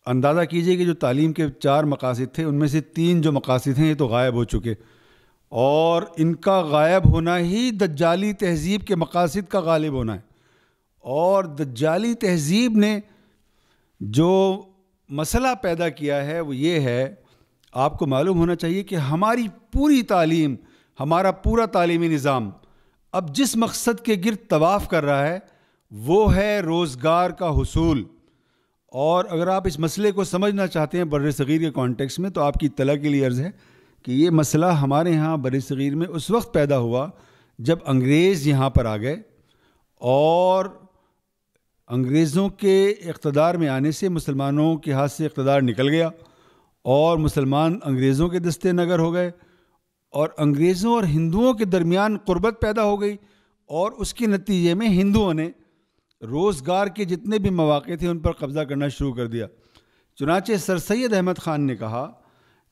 اندازہ کیجئے کہ جو تعلیم کے 4 مقاصد تھے ان میں سے 3 جو مقاصد ہیں یہ تو غائب ہو چکے، اور ان کا غائب ہونا ہی دجالی تہذیب کے مقاصد کا غالب ہونا ہے. اور دجالی تہذیب نے جو مسئلہ پیدا کیا ہے وہ یہ ہے، آپ کو معلوم ہونا چاہیے کہ ہماری پوری تعلیم، ہمارا پورا تعلیمی نظام اب جس مقصد کے گرد طواف کر رہا ہے وہ ہے روزگار کا حصول. اور اگر آپ اس مسئلے کو سمجھنا چاہتے ہیں بر صغیر کے کانٹیکس میں، تو آپ کی اطلاع کے لیے عرض ہے کہ یہ مسئلہ ہمارے ہاں بر صغیر میں اس وقت پیدا ہوا جب انگریز یہاں پر آ گئے، اور انگریزوں کے اقتدار میں آنے سے مسلمانوں کے ہاتھ سے اقتدار نکل گیا، اور مسلمان انگریزوں کے دستے نگر ہو گئے، اور انگریزوں اور ہندوؤں کے درمیان قربت پیدا ہو گئی، اور اس کے نتیجے میں ہندوؤں نے روزگار کے جتنے بھی مواقع تھے ان پر قبضہ کرنا شروع کر دیا. چنانچہ سر سید احمد خان نے کہا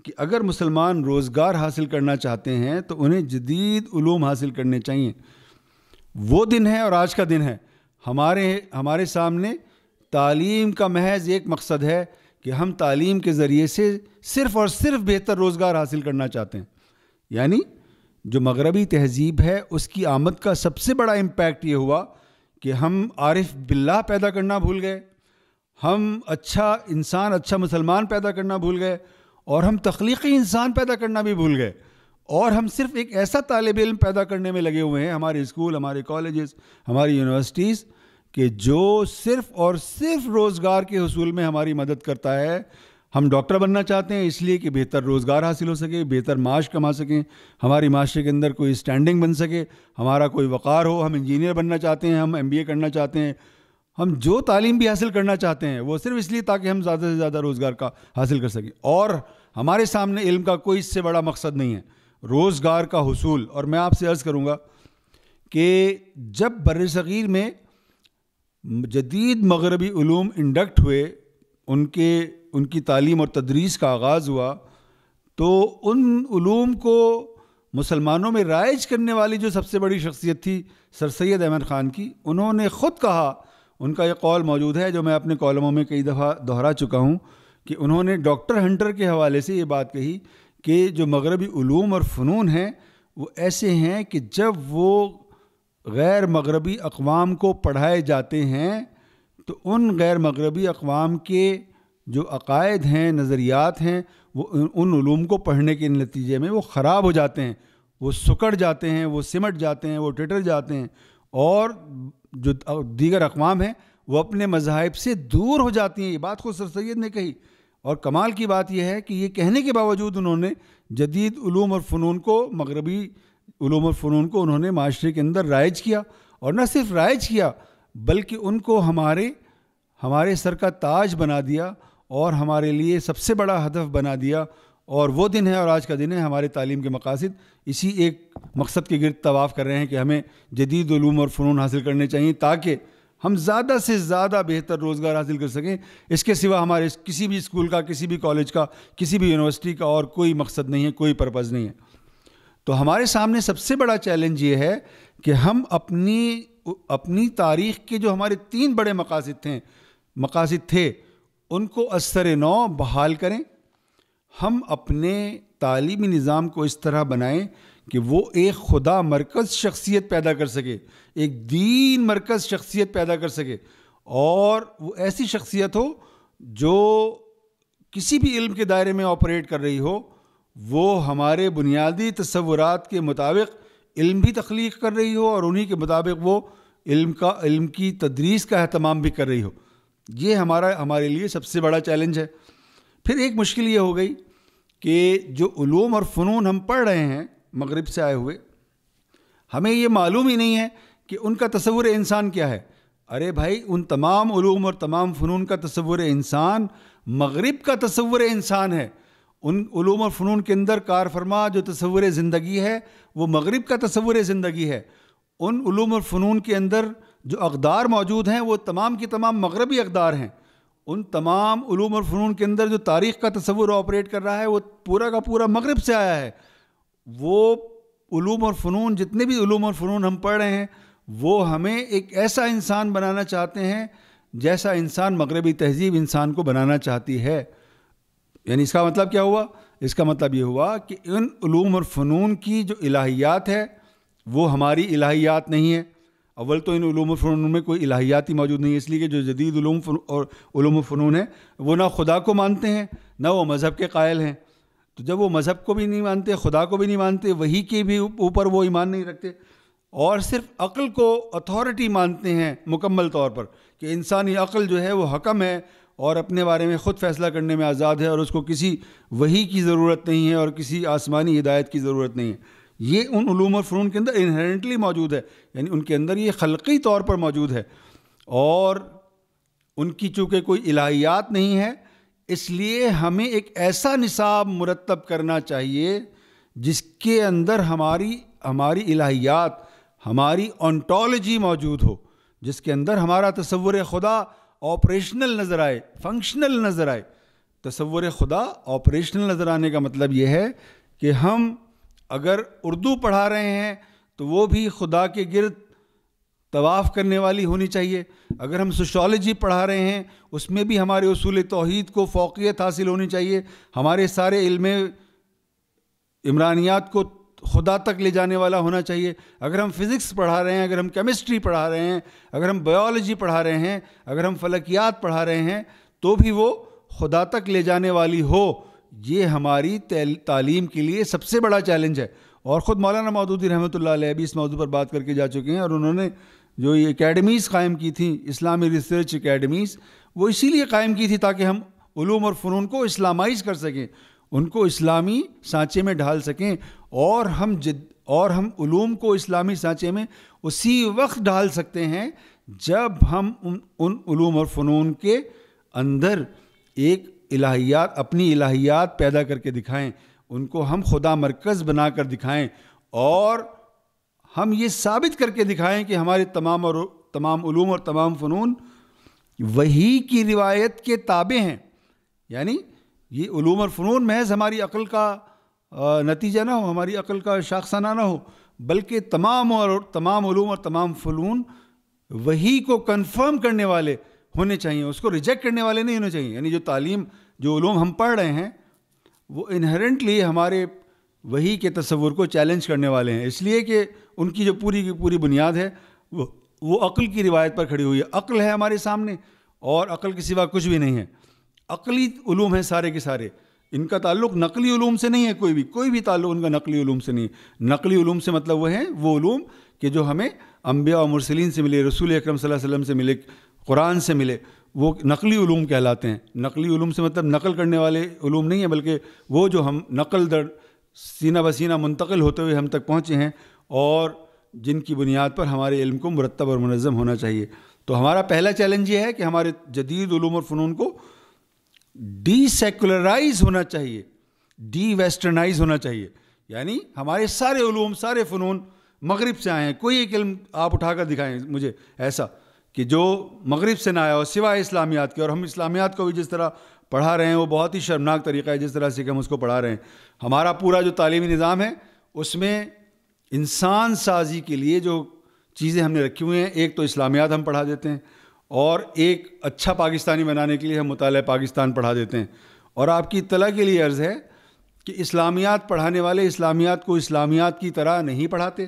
کہ اگر مسلمان روزگار حاصل کرنا چاہتے ہیں تو انہیں جدید علوم حاصل کرنے چاہیے. وہ دن ہے اور آج کا دن ہے. ہمارے سامنے تعلیم کا محض ایک مقصد ہے کہ ہم تعلیم کے ذریعے سے صرف اور صرف بہتر روزگار حاصل کرنا چاہتے ہیں. یعنی جو مغربی تہذیب ہے اس کی آمد کا سب سے بڑا امپیکٹ یہ ہوا کہ ہم عارف باللہ پیدا کرنا بھول گئے، ہم اچھا انسان، اچھا مسلمان پیدا کرنا بھول گئے، اور ہم تخلیقی انسان پیدا کرنا بھی بھول گئے، اور ہم صرف ایک ایسا طالب علم پیدا کرنے میں لگے ہوئے ہیں، ہمارے اسکول، ہمارے کالجز، ہماری یونیورسٹیز، کہ جو صرف اور صرف روزگار کے حصول میں ہماری مدد کرتا ہے. ہم ڈاکٹر بننا چاہتے ہیں اس لیے کہ بہتر روزگار حاصل ہو سکے، بہتر معاش کما سکیں، ہماری معاشرے کے اندر کوئی اسٹینڈنگ بن سکے، ہمارا کوئی وقار ہو. ہم انجینئر بننا چاہتے ہیں، ہم MBA کرنا چاہتے ہیں، ہم جو تعلیم بھی حاصل کرنا چاہتے ہیں وہ صرف اس لیے تاکہ ہم زیادہ سے زیادہ روزگار کا حاصل کر سکیں. اور ہمارے سامنے علم کا کوئی اس سے بڑا مقصد نہیں ہے، روزگار کا حصول. اور میں آپ سے عرض کروں گا کہ جب بر صغیر میں جدید مغربی علوم انڈکٹ ہوئے، ان کی تعلیم اور تدریس کا آغاز ہوا، تو ان علوم کو مسلمانوں میں رائج کرنے والی جو سب سے بڑی شخصیت تھی سر سید احمد خان کی، انہوں نے خود کہا، ان کا یہ قول موجود ہے جو میں اپنے کالموں میں کئی دفعہ دہرا چکا ہوں، کہ انہوں نے ڈاکٹر ہنٹر کے حوالے سے یہ بات کہی کہ جو مغربی علوم اور فنون ہیں وہ ایسے ہیں کہ جب وہ غیر مغربی اقوام کو پڑھائے جاتے ہیں تو ان غیر مغربی اقوام کے جو عقائد ہیں، نظریات ہیں، وہ ان علوم کو پڑھنے کے نتیجے میں وہ خراب ہو جاتے ہیں، وہ سکڑ جاتے ہیں، وہ سمٹ جاتے ہیں، وہ ٹٹر جاتے ہیں، اور جو دیگر اقوام ہیں وہ اپنے مذاہب سے دور ہو جاتی ہیں. یہ بات خود سر سید نے کہی. اور کمال کی بات یہ ہے کہ یہ کہنے کے باوجود انہوں نے جدید علوم اور فنون کو، مغربی علوم اور فنون کو انہوں نے معاشرے کے اندر رائج کیا، اور نہ صرف رائج کیا بلکہ ان کو ہمارے سر کا تاج بنا دیا اور ہمارے لیے سب سے بڑا ہدف بنا دیا. اور وہ دن ہے اور آج کا دن ہے. ہمارے تعلیم کے مقاصد اسی ایک مقصد کے گرد طواف کر رہے ہیں کہ ہمیں جدید علوم اور فنون حاصل کرنے چاہیے تاکہ ہم زیادہ سے زیادہ بہتر روزگار حاصل کر سکیں. اس کے سوا ہمارے کسی بھی اسکول کا، کسی بھی کالج کا، کسی بھی یونیورسٹی کا اور کوئی مقصد نہیں ہے، کوئی پرپز نہیں ہے. تو ہمارے سامنے سب سے بڑا چیلنج یہ ہے کہ ہم اپنی تاریخ کے جو ہمارے 3 بڑے مقاصد تھے ان کو ازسر نو بحال کریں. ہم اپنے تعلیمی نظام کو اس طرح بنائیں کہ وہ ایک خدا مرکز شخصیت پیدا کر سکے، ایک دین مرکز شخصیت پیدا کر سکے، اور وہ ایسی شخصیت ہو جو کسی بھی علم کے دائرے میں آپریٹ کر رہی ہو، وہ ہمارے بنیادی تصورات کے مطابق علم بھی تخلیق کر رہی ہو اور انہی کے مطابق وہ علم کی تدریس کا اہتمام بھی کر رہی ہو. یہ ہمارے لیے سب سے بڑا چیلنج ہے. پھر ایک مشکل یہ ہو گئی کہ جو علوم اور فنون ہم پڑھ رہے ہیں مغرب سے آئے ہوئے، ہمیں یہ معلوم ہی نہیں ہے کہ ان کا تصور انسان کیا ہے. ارے بھائی، ان تمام علوم اور تمام فنون کا تصور انسان مغرب کا تصور انسان ہے. ان علوم اور فنون کے اندر کار فرما جو تصور زندگی ہے وہ مغرب کا تصور زندگی ہے. ان علوم اور فنون کے اندر جو اقدار موجود ہیں وہ تمام کی تمام مغربی اقدار ہیں. ان تمام علوم اور فنون کے اندر جو تاریخ کا تصور آپریٹ کر رہا ہے وہ پورا کا پورا مغرب سے آیا ہے. وہ علوم اور فنون، جتنے بھی علوم اور فنون ہم پڑھ رہے ہیں، وہ ہمیں ایک ایسا انسان بنانا چاہتے ہیں جیسا انسان مغربی تہذیب انسان کو بنانا چاہتی ہے. یعنی اس کا مطلب کیا ہوا؟ اس کا مطلب یہ ہوا کہ ان علوم اور فنون کی جو الہیات ہے وہ ہماری الہیات نہیں ہے. اول تو ان علوم و فنون میں کوئی الہیات ہی موجود نہیں ہے، اس لیے کہ جو جدید علوم و فنون ہیں وہ نہ خدا کو مانتے ہیں نہ وہ مذہب کے قائل ہیں. تو جب وہ مذہب کو بھی نہیں مانتے، خدا کو بھی نہیں مانتے، وحی کے بھی اوپر وہ ایمان نہیں رکھتے، اور صرف عقل کو اتھارٹی مانتے ہیں مکمل طور پر کہ انسانی عقل جو ہے وہ حکم ہے اور اپنے بارے میں خود فیصلہ کرنے میں آزاد ہے اور اس کو کسی وحی کی ضرورت نہیں ہے اور کسی آسمانی ہدایت کی ضرورت نہیں ہے. یہ ان علوم اور فنون کے اندر انہیرنٹلی موجود ہے، یعنی ان کے اندر یہ خلقی طور پر موجود ہے. اور ان کی چونکہ کوئی الہیات نہیں ہے، اس لیے ہمیں ایک ایسا نصاب مرتب کرنا چاہیے جس کے اندر ہماری الہیات، ہماری انٹالوجی موجود ہو، جس کے اندر ہمارا تصور خدا آپریشنل نظر آئے، فنکشنل نظر آئے. تصور خدا آپریشنل نظر آنے کا مطلب یہ ہے کہ ہم اگر اردو پڑھا رہے ہیں تو وہ بھی خدا کے گرد طواف کرنے والی ہونی چاہیے. اگر ہم سوشالوجی پڑھا رہے ہیں اس میں بھی ہمارے اصول توحید کو فوقیت حاصل ہونی چاہیے. ہمارے سارے علم عمرانیات کو خدا تک لے جانے والا ہونا چاہیے. اگر ہم فزکس پڑھا رہے ہیں، اگر ہم کیمسٹری پڑھا رہے ہیں، اگر ہم بایولوجی پڑھا رہے ہیں، اگر ہم فلکیات پڑھا رہے ہیں تو بھی وہ خدا تک لے جانے والی ہو. یہ ہماری تعلیم کے لیے سب سے بڑا چیلنج ہے. اور خود مولانا مودودی رحمۃ اللہ علیہ بھی اس موضوع پر بات کر کے جا چکے ہیں، اور انہوں نے جو یہ اکیڈمیز قائم کی تھیں، اسلامی ریسرچ اکیڈمیز، وہ اسی لیے قائم کی تھی تاکہ ہم علوم اور فنون کو اسلامائز کر سکیں، ان کو اسلامی سانچے میں ڈھال سکیں، اور ہم علوم کو اسلامی سانچے میں اسی وقت ڈھال سکتے ہیں جب ہم ان علوم اور فنون کے اندر ایک الہیات، اپنی الہیات پیدا کر کے دکھائیں، ان کو ہم خدا مرکز بنا کر دکھائیں، اور ہم یہ ثابت کر کے دکھائیں کہ ہمارے تمام علوم اور تمام فنون وحی کی روایت کے تابع ہیں. یعنی یہ علوم اور فنون محض ہماری عقل کا نتیجہ نہ ہو، ہماری عقل کا شاخسانہ نہ ہو، بلکہ تمام علوم اور تمام فنون وحی کو کنفرم کرنے والے ہونے چاہیے، اس کو ریجیکٹ کرنے والے نہیں ہونے چاہیے. یعنی جو علوم ہم پڑھ رہے ہیں وہ انہیرنٹلی ہمارے وحی کے تصور کو چیلنج کرنے والے ہیں، اس لیے کہ ان کی جو پوری کی پوری بنیاد ہے وہ عقل کی روایت پر کھڑی ہوئی ہے. عقل ہے ہمارے سامنے اور عقل کے سوا کچھ بھی نہیں ہے. عقلی علوم ہیں سارے کے سارے، ان کا تعلق نقلی علوم سے نہیں ہے، کوئی بھی تعلق ان کا نقلی علوم سے نہیں ہے. نقلی علوم سے مطلب وہ ہیں وہ علوم کہ جو ہمیں انبیاء و مرسلین سے ملے، رسول اکرم صلی اللہ علیہ وسلم سے ملے، قرآن سے ملے، وہ نقلی علوم کہلاتے ہیں. نقلی علوم سے مطلب نقل کرنے والے علوم نہیں ہیں، بلکہ وہ جو ہم نقل در سینہ بسینہ منتقل ہوتے ہوئے ہم تک پہنچے ہیں اور جن کی بنیاد پر ہمارے علم کو مرتب اور منظم ہونا چاہیے. تو ہمارا پہلا چیلنج یہ ہے کہ ہمارے جدید علوم اور فنون کو ڈی سیکولرائز ہونا چاہیے، ڈی ویسٹرنائز ہونا چاہیے. یعنی ہمارے سارے علوم، سارے فنون مغرب سے آئے ہیں. کوئی ایک علم آپ اٹھا کر دکھائیں مجھے ایسا کہ جو مغرب سے نہ آیا ہو سوائے اسلامیات کے. اور ہم اسلامیات کو بھی جس طرح پڑھا رہے ہیں وہ بہت ہی شرمناک طریقہ ہے جس طرح سے کہ ہم اس کو پڑھا رہے ہیں. ہمارا پورا جو تعلیمی نظام ہے اس میں انسان سازی کے لیے جو چیزیں ہم نے رکھی ہوئی ہیں، ایک تو اسلامیات ہم پڑھا دیتے ہیں، اور ایک اچھا پاکستانی بنانے کے لیے ہم مطالعہ پاکستان پڑھا دیتے ہیں. اور آپ کی اطلاع کے لیے عرض ہے کہ اسلامیات پڑھانے والے اسلامیات کو اسلامیات کی طرح نہیں پڑھاتے،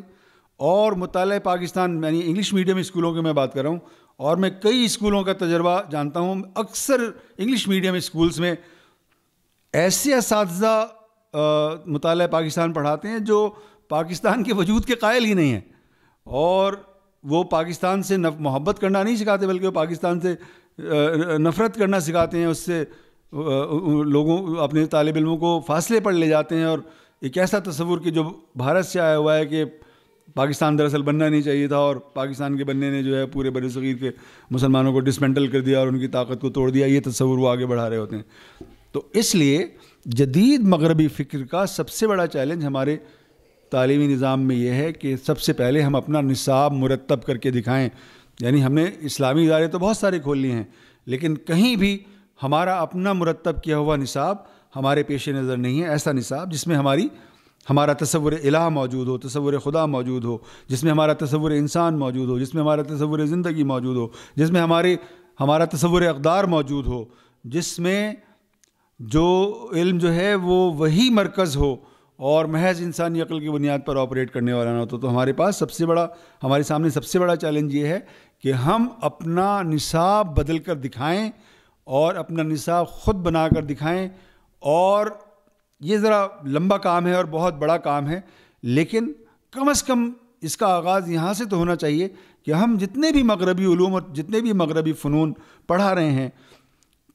اور مطالعہ پاکستان یعنی انگلش میڈیم اسکولوں کی میں بات کر رہا ہوں، اور میں کئی اسکولوں کا تجربہ جانتا ہوں. اکثر انگلش میڈیم اسکولز میں ایسے اساتذہ مطالعہ پاکستان پڑھاتے ہیں جو پاکستان کے وجود کے قائل ہی نہیں ہیں، اور وہ پاکستان سے محبت کرنا نہیں سکھاتے بلکہ وہ پاکستان سے نفرت کرنا سکھاتے ہیں، اس سے لوگوں اپنے طالب علموں کو فاصلے پر لے جاتے ہیں، اور ایک ایسا تصور کہ جو بھارت سے آیا ہوا ہے کہ پاکستان دراصل بننا نہیں چاہیے تھا، اور پاکستان کے بننے نے جو ہے پورے بر صغیر کے مسلمانوں کو ڈسمنٹل کر دیا اور ان کی طاقت کو توڑ دیا، یہ تصور وہ آگے بڑھا رہے ہوتے ہیں۔ تو اس لیے جدید مغربی فکر کا سب سے بڑا چیلنج ہمارے تعلیمی نظام میں یہ ہے کہ سب سے پہلے ہم اپنا نصاب مرتب کر کے دکھائیں۔ یعنی ہم نے اسلامی ادارے تو بہت سارے کھول لیے ہیں، لیکن کہیں بھی ہمارا اپنا مرتب کیا ہوا نصاب ہمارے پیش نظر نہیں ہے، ایسا نصاب جس میں ہمارا تصور الہ موجود ہو، تصور خدا موجود ہو، جس میں ہمارا تصور انسان موجود ہو، جس میں ہمارا تصور زندگی موجود ہو، جس میں ہمارا تصور اقدار موجود ہو، جس میں جو علم جو ہے وہ وہی مرکز ہو اور محض انسانی عقل کی بنیاد پر آپریٹ کرنے والا نہ ہو۔ تو ہمارے پاس ہمارے سامنے سب سے بڑا چیلنج یہ ہے کہ ہم اپنا نصاب بدل کر دکھائیں اور اپنا نصاب خود بنا کر دکھائیں، اور یہ ذرا لمبا کام ہے اور بہت بڑا کام ہے، لیکن کم از کم اس کا آغاز یہاں سے تو ہونا چاہیے کہ ہم جتنے بھی مغربی علوم اور جتنے بھی مغربی فنون پڑھا رہے ہیں،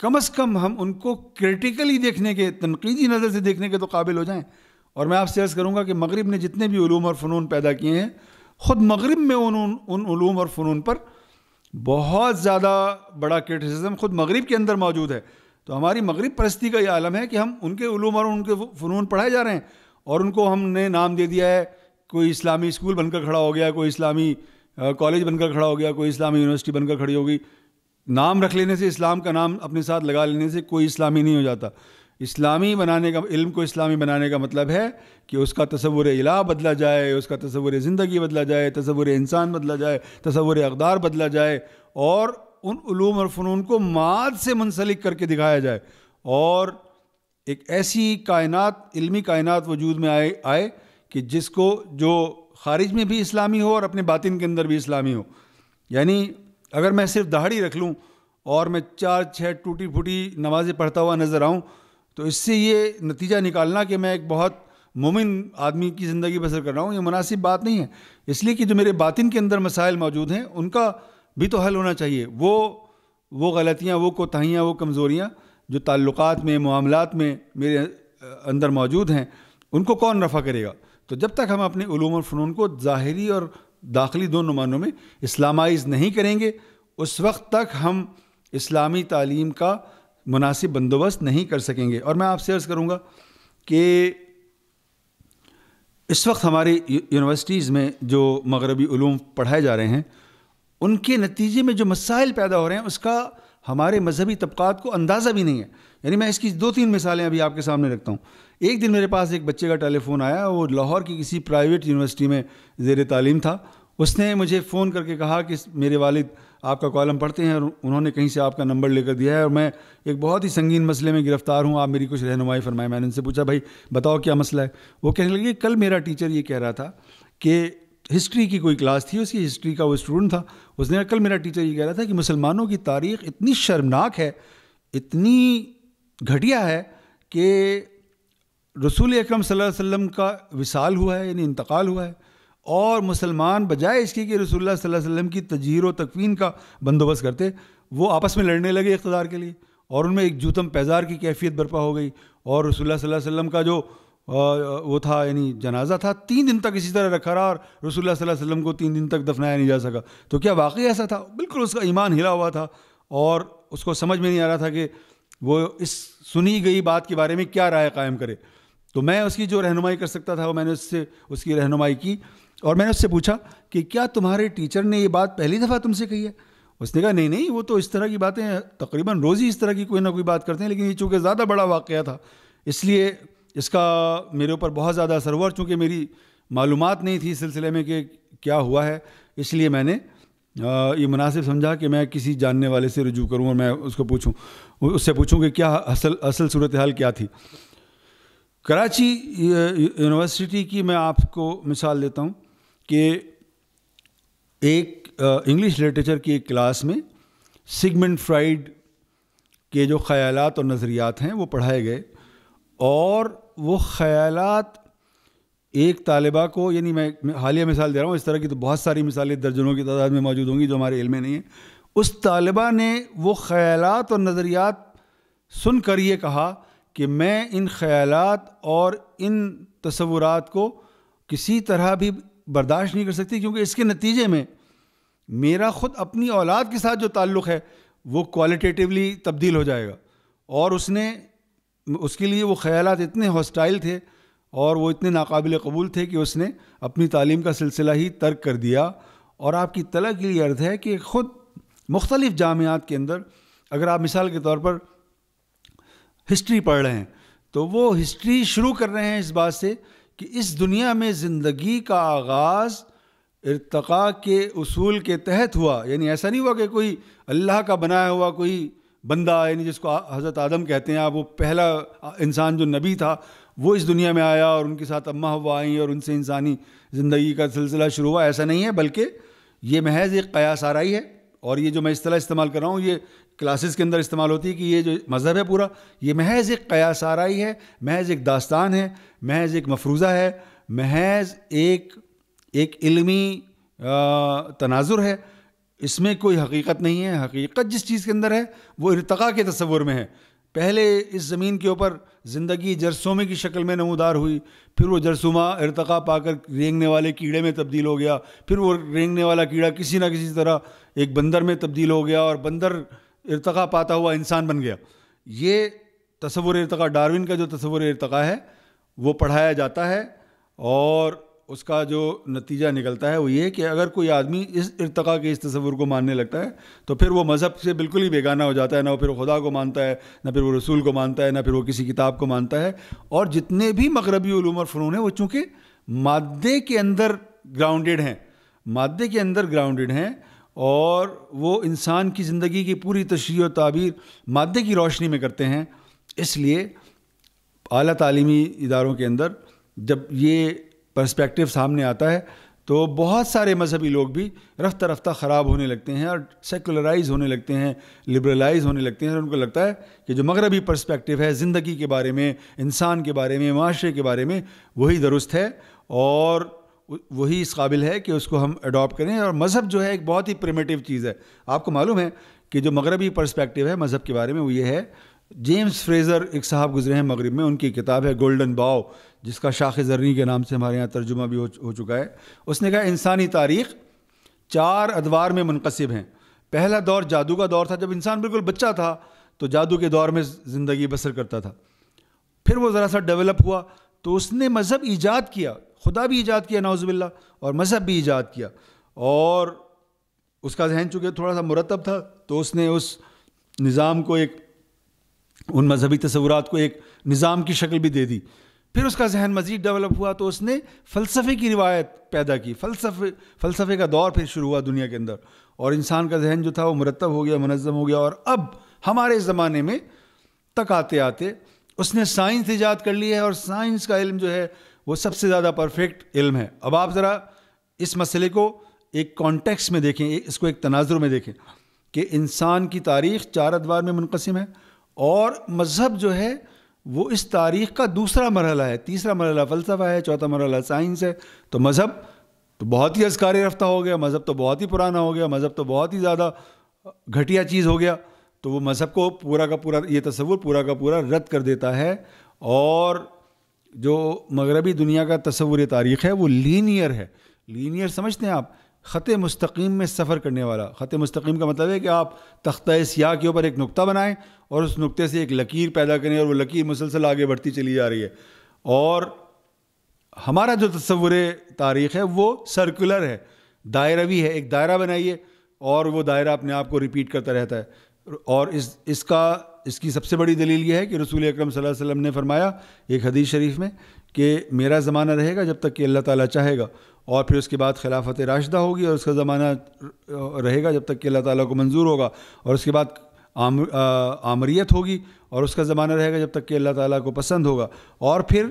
کم از کم ہم ان کو کریٹیکلی دیکھنے کے، تنقیدی نظر سے دیکھنے کے تو قابل ہو جائیں۔ اور میں آپ سے عرض کروں گا کہ مغرب نے جتنے بھی علوم اور فنون پیدا کیے ہیں، خود مغرب میں ان علوم اور فنون پر بہت زیادہ بڑا کرٹیسزم خود مغرب کے اندر موجود ہے۔ تو ہماری مغرب پرستی کا یہ عالم ہے کہ ہم ان کے علوم اور ان کے فنون پڑھائے جا رہے ہیں، اور ان کو ہم نے نام دے دیا ہے، کوئی اسلامی اسکول بن کر کھڑا ہو گیا، کوئی اسلامی کالج بن کر کھڑا ہو گیا، کوئی اسلامی یونیورسٹی بن کر کھڑی ہوگی۔ نام رکھ لینے سے، اسلام کا نام اپنے ساتھ لگا لینے سے کوئی اسلامی نہیں ہو جاتا۔ اسلامی بنانے کا، علم کو اسلامی بنانے کا مطلب ہے کہ اس کا تصور الہ بدلا جائے، اس کا تصور زندگی بدلا جائے، تصور انسان بدلا جائے، تصور اقدار بدلا جائے، اور ان علوم اور فنون کو ماد سے منسلک کر کے دکھایا جائے، اور ایک ایسی کائنات، علمی کائنات وجود میں آئے کہ جس کو، جو خارج میں بھی اسلامی ہو اور اپنے باطن کے اندر بھی اسلامی ہو۔ یعنی اگر میں صرف داڑھی رکھ لوں اور میں 4-6 ٹوٹی پھوٹی نمازیں پڑھتا ہوا نظر آؤں، تو اس سے یہ نتیجہ نکالنا کہ میں ایک بہت مومن آدمی کی زندگی بسر کر رہا ہوں، یہ مناسب بات نہیں ہے۔ اس لیے کہ جو میرے باطن کے اندر مسائل موجود ہیں ان کا بھی تو حل ہونا چاہیے۔ وہ غلطیاں، وہ کوتاہیاں، وہ کمزوریاں جو تعلقات میں، معاملات میں میرے اندر موجود ہیں، ان کو کون رفع کرے گا؟ تو جب تک ہم اپنے علوم اور فنون کو ظاہری اور داخلی دونوں معنوں میں اسلامائز نہیں کریں گے، اس وقت تک ہم اسلامی تعلیم کا مناسب بندوبست نہیں کر سکیں گے۔ اور میں آپ سے عرض کروں گا کہ اس وقت ہماری یونیورسٹیز میں جو مغربی علوم پڑھائے جا رہے ہیں، ان کے نتیجے میں جو مسائل پیدا ہو رہے ہیں، اس کا ہمارے مذہبی طبقات کو اندازہ بھی نہیں ہے۔ یعنی میں اس کی 2-3 مثالیں ابھی آپ کے سامنے رکھتا ہوں۔ ایک دن میرے پاس ایک بچے کا ٹیلی فون آیا، وہ لاہور کی کسی پرائیویٹ یونیورسٹی میں زیر تعلیم تھا۔ اس نے مجھے فون کر کے کہا کہ میرے والد آپ کا کالم پڑھتے ہیں اور انہوں نے کہیں سے آپ کا نمبر لے کر دیا ہے، اور میں ایک بہت ہی سنگین مسئلے میں گرفتار ہوں، آپ میری کچھ رہنمائی فرمائیں۔ میں نے ان سے پوچھا بھائی بتاؤ کیا مسئلہ ہے؟ وہ کہنے لگے کل میرا ٹیچر یہ کہہ رہا تھا کہ ہسٹری کی کوئی کلاس تھی، اس کی ہسٹری کا وہ اسٹوڈنٹ تھا، اس نے کل میرا ٹیچر یہ کہہ رہا تھا کہ مسلمانوں کی تاریخ اتنی شرمناک ہے، اتنی گھٹیا ہے کہ رسول اکرم صلی اللہ علیہ وسلم کا وصال ہوا ہے، یعنی انتقال ہوا ہے، اور مسلمان بجائے اس کی کہ رسول اللہ صلی اللہ علیہ وسلم کی تجہیر و تکفین کا بندوبست کرتے، وہ آپس میں لڑنے لگے اقتدار کے لیے، اور ان میں ایک جوتم پیزار کی کیفیت برپا ہو گئی، اور رسول اللہ صلی اللہ علیہ وسلم کا جو وہ تھا، یعنی جنازہ تھا، 3 دن تک اسی طرح رکھا رہا، اور رسول اللہ صلی اللہ علیہ وسلم کو 3 دن تک دفنایا نہیں جا سکا۔ تو کیا واقعی ایسا تھا؟ بالکل اس کا ایمان ہلا ہوا تھا، اور اس کو سمجھ میں نہیں آ رہا تھا کہ وہ اس سنی گئی بات کے بارے میں کیا رائے قائم کرے۔ تو میں اس کی جو رہنمائی کر سکتا تھا وہ میں نے اس کی رہنمائی کی، اور میں نے اس سے پوچھا کہ کیا تمہارے ٹیچر نے یہ بات پہلی دفعہ تم سے کہی ہے؟ اس نے کہا نہیں، وہ تو اس طرح کی باتیں تقریباً روز ہی اس طرح کی کوئی نہ کوئی بات کرتے ہیں، لیکن یہ چونکہ زیادہ بڑا واقعہ تھا اس لیے اس کا میرے اوپر بہت زیادہ اثر ہوا، اور چونکہ میری معلومات نہیں تھی اس سلسلے میں کہ کیا ہوا ہے، اس لیے میں نے یہ مناسب سمجھا کہ میں کسی جاننے والے سے رجوع کروں اور میں اس سے پوچھوں کہ کیا اصل صورتحال کیا تھی۔ کراچی یونیورسٹی کی میں آپ کو مثال دیتا ہوں کہ ایک انگلش لٹریچر کی ایک کلاس میں سگمنڈ فرائڈ کے جو خیالات اور نظریات ہیں وہ پڑھائے گئے، اور وہ خیالات ایک طالبہ کو، یعنی میں حالیہ مثال دے رہا ہوں، اس طرح کی تو بہت ساری مثالیں درجنوں کی تعداد میں موجود ہوں گی جو ہمارے علم میں نہیں ہیں، اس طالبہ نے وہ خیالات اور نظریات سن کر یہ کہا کہ میں ان خیالات اور ان تصورات کو کسی طرح بھی برداشت نہیں کر سکتی، کیونکہ اس کے نتیجے میں میرا خود اپنی اولاد کے ساتھ جو تعلق ہے وہ کوالٹیٹیولی تبدیل ہو جائے گا. اور اس کے لیے وہ خیالات اتنے ہاسٹائل تھے اور وہ اتنے ناقابل قبول تھے کہ اس نے اپنی تعلیم کا سلسلہ ہی ترک کر دیا. اور آپ کی اطلاع کے لیے عرض ہے کہ خود مختلف جامعات کے اندر اگر آپ مثال کے طور پر ہسٹری پڑھ رہے ہیں تو وہ ہسٹری شروع کر رہے ہیں اس بات سے کہ اس دنیا میں زندگی کا آغاز ارتقاء کے اصول کے تحت ہوا. یعنی ایسا نہیں ہوا کہ کوئی اللہ کا بنایا ہوا کوئی بندہ، یعنی جس کو حضرت آدم کہتے ہیں آپ، وہ پہلا انسان جو نبی تھا وہ اس دنیا میں آیا اور ان کے ساتھ اماں حوا آئیں اور ان سے انسانی زندگی کا سلسلہ شروع ہوا. ایسا نہیں ہے، بلکہ یہ محض ایک قیاس آرائی ہے. اور یہ جو میں اصطلاح استعمال کر رہا ہوں یہ کلاسز کے اندر استعمال ہوتی ہے کہ یہ جو مذہب ہے پورا یہ محض ایک قیاس آرائی ہے، محض ایک داستان ہے، محض ایک مفروضہ ہے، محض ایک علمی تناظر ہے. اس میں کوئی حقیقت نہیں ہے. حقیقت جس چیز کے اندر ہے وہ ارتقاء کے تصور میں ہے. پہلے اس زمین کے اوپر زندگی جرثومے کی شکل میں نمودار ہوئی، پھر وہ جرثومہ ارتقاء پا کر رینگنے والے کیڑے میں تبدیل ہو گیا، پھر وہ رینگنے والا کیڑا کسی نہ کسی طرح ایک بندر میں تبدیل ہو گیا اور بندر ارتقاء پاتا ہوا انسان بن گیا. یہ تصور ارتقاء، ڈاروین کا جو تصور ارتقاء ہے وہ پڑھایا جاتا ہے اور اس کا جو نتیجہ نکلتا ہے وہ یہ کہ اگر کوئی آدمی اس ارتقاء کے اس تصور کو ماننے لگتا ہے تو پھر وہ مذہب سے بالکل ہی بیگانہ ہو جاتا ہے. نہ وہ پھر خدا کو مانتا ہے، نہ پھر وہ رسول کو مانتا ہے، نہ پھر وہ کسی کتاب کو مانتا ہے. اور جتنے بھی مغربی علوم اور فنون ہیں وہ چونکہ مادے کے اندر گراؤنڈڈ ہیں اور وہ انسان کی زندگی کی پوری تشریح و تعبیر مادے کی روشنی میں کرتے ہیں، اس لیے اعلیٰ تعلیمی اداروں کے اندر جب یہ پرسپیکٹیو سامنے آتا ہے تو بہت سارے مذہبی لوگ بھی رفتہ رفتہ خراب ہونے لگتے ہیں اور سیکولرائز ہونے لگتے ہیں، لبرلائز ہونے لگتے ہیں. اور ان کو لگتا ہے کہ جو مغربی پرسپیکٹیو ہے زندگی کے بارے میں، انسان کے بارے میں، معاشرے کے بارے میں، وہی درست ہے اور وہی اس قابل ہے کہ اس کو ہم اڈاپٹ کریں. اور مذہب جو ہے ایک بہت ہی پریمیٹیو چیز ہے. آپ کو معلوم ہے کہ جو مغربی پرسپیکٹیو ہے مذہب کے بارے میں وہ یہ ہے، جیمز فریزر ایک صاحب گزرے ہیں مغرب میں، ان کی کتاب ہے گولڈن باؤ جس کا شاخ زرنی کے نام سے ہمارے یہاں ترجمہ بھی ہو چکا ہے. اس نے کہا انسانی تاریخ 4 ادوار میں منقسم ہیں. پہلا دور جادو کا دور تھا، جب انسان بالکل بچہ تھا تو جادو کے دور میں زندگی بسر کرتا تھا. پھر وہ ذرا سا ڈیولپ ہوا تو اس نے مذہب ایجاد کیا، خدا بھی ایجاد کیا نعوذ باللہ، اور مذہب بھی ایجاد کیا. اور اس کا ذہن چونکہ تھوڑا سا مرتب تھا تو اس نے اس نظام کو ان مذہبی تصورات کو ایک نظام کی شکل بھی دے دی. پھر اس کا ذہن مزید ڈیولپ ہوا تو اس نے فلسفے کی روایت پیدا کی. فلسفے کا دور پھر شروع ہوا دنیا کے اندر اور انسان کا ذہن جو تھا وہ مرتب ہو گیا، منظم ہو گیا. اور اب ہمارے زمانے میں تک آتے آتے اس نے سائنس ایجاد کر لی ہے اور سائنس کا علم جو ہے وہ سب سے زیادہ پرفیکٹ علم ہے. اب آپ ذرا اس مسئلے کو ایک کانٹیکس میں دیکھیں، اس کو ایک تناظر میں دیکھیں کہ انسان کی تاریخ 4 ادوار میں منقسم ہے اور مذہب جو ہے وہ اس تاریخ کا دوسرا مرحلہ ہے. تیسرا مرحلہ فلسفہ ہے، چوتھا مرحلہ سائنس ہے. تو مذہب تو بہت ہی ازکار رفتہ ہو گیا، مذہب تو بہت ہی پرانا ہو گیا، مذہب تو بہت ہی زیادہ گھٹیا چیز ہو گیا. تو وہ مذہب کو پورا کا پورا یہ تصور پورا کا پورا رد کر دیتا ہے. اور جو مغربی دنیا کا تصور تاریخ ہے وہ لینئر ہے. لینئر سمجھتے ہیں آپ؟ خط مستقیم میں سفر کرنے والا. خط مستقیم کا مطلب ہے کہ آپ تختہ سیاہ کے اوپر ایک نقطہ بنائیں اور اس نقطے سے ایک لکیر پیدا کریں اور وہ لکیر مسلسل آگے بڑھتی چلی جا رہی ہے. اور ہمارا جو تصور تاریخ ہے وہ سرکولر ہے، دائروی ہے. ایک دائرہ بنائیے اور وہ دائرہ اپنے آپ کو ریپیٹ کرتا رہتا ہے. اور اس کی سب سے بڑی دلیل یہ ہے کہ رسول اکرم صلی اللہ علیہ وسلم نے فرمایا ایک حدیث شریف میں کہ میرا زمانہ رہے گا جب تک کہ اللہ تعالیٰ چاہے گا، اور پھر اس کے بعد خلافت راشدہ ہوگی اور اس کا زمانہ رہے گا جب تک کہ اللہ تعالیٰ کو منظور ہوگا، اور اس کے بعد آمریت ہوگی اور اس کا زمانہ رہے گا جب تک کہ اللہ تعالیٰ کو پسند ہوگا، اور پھر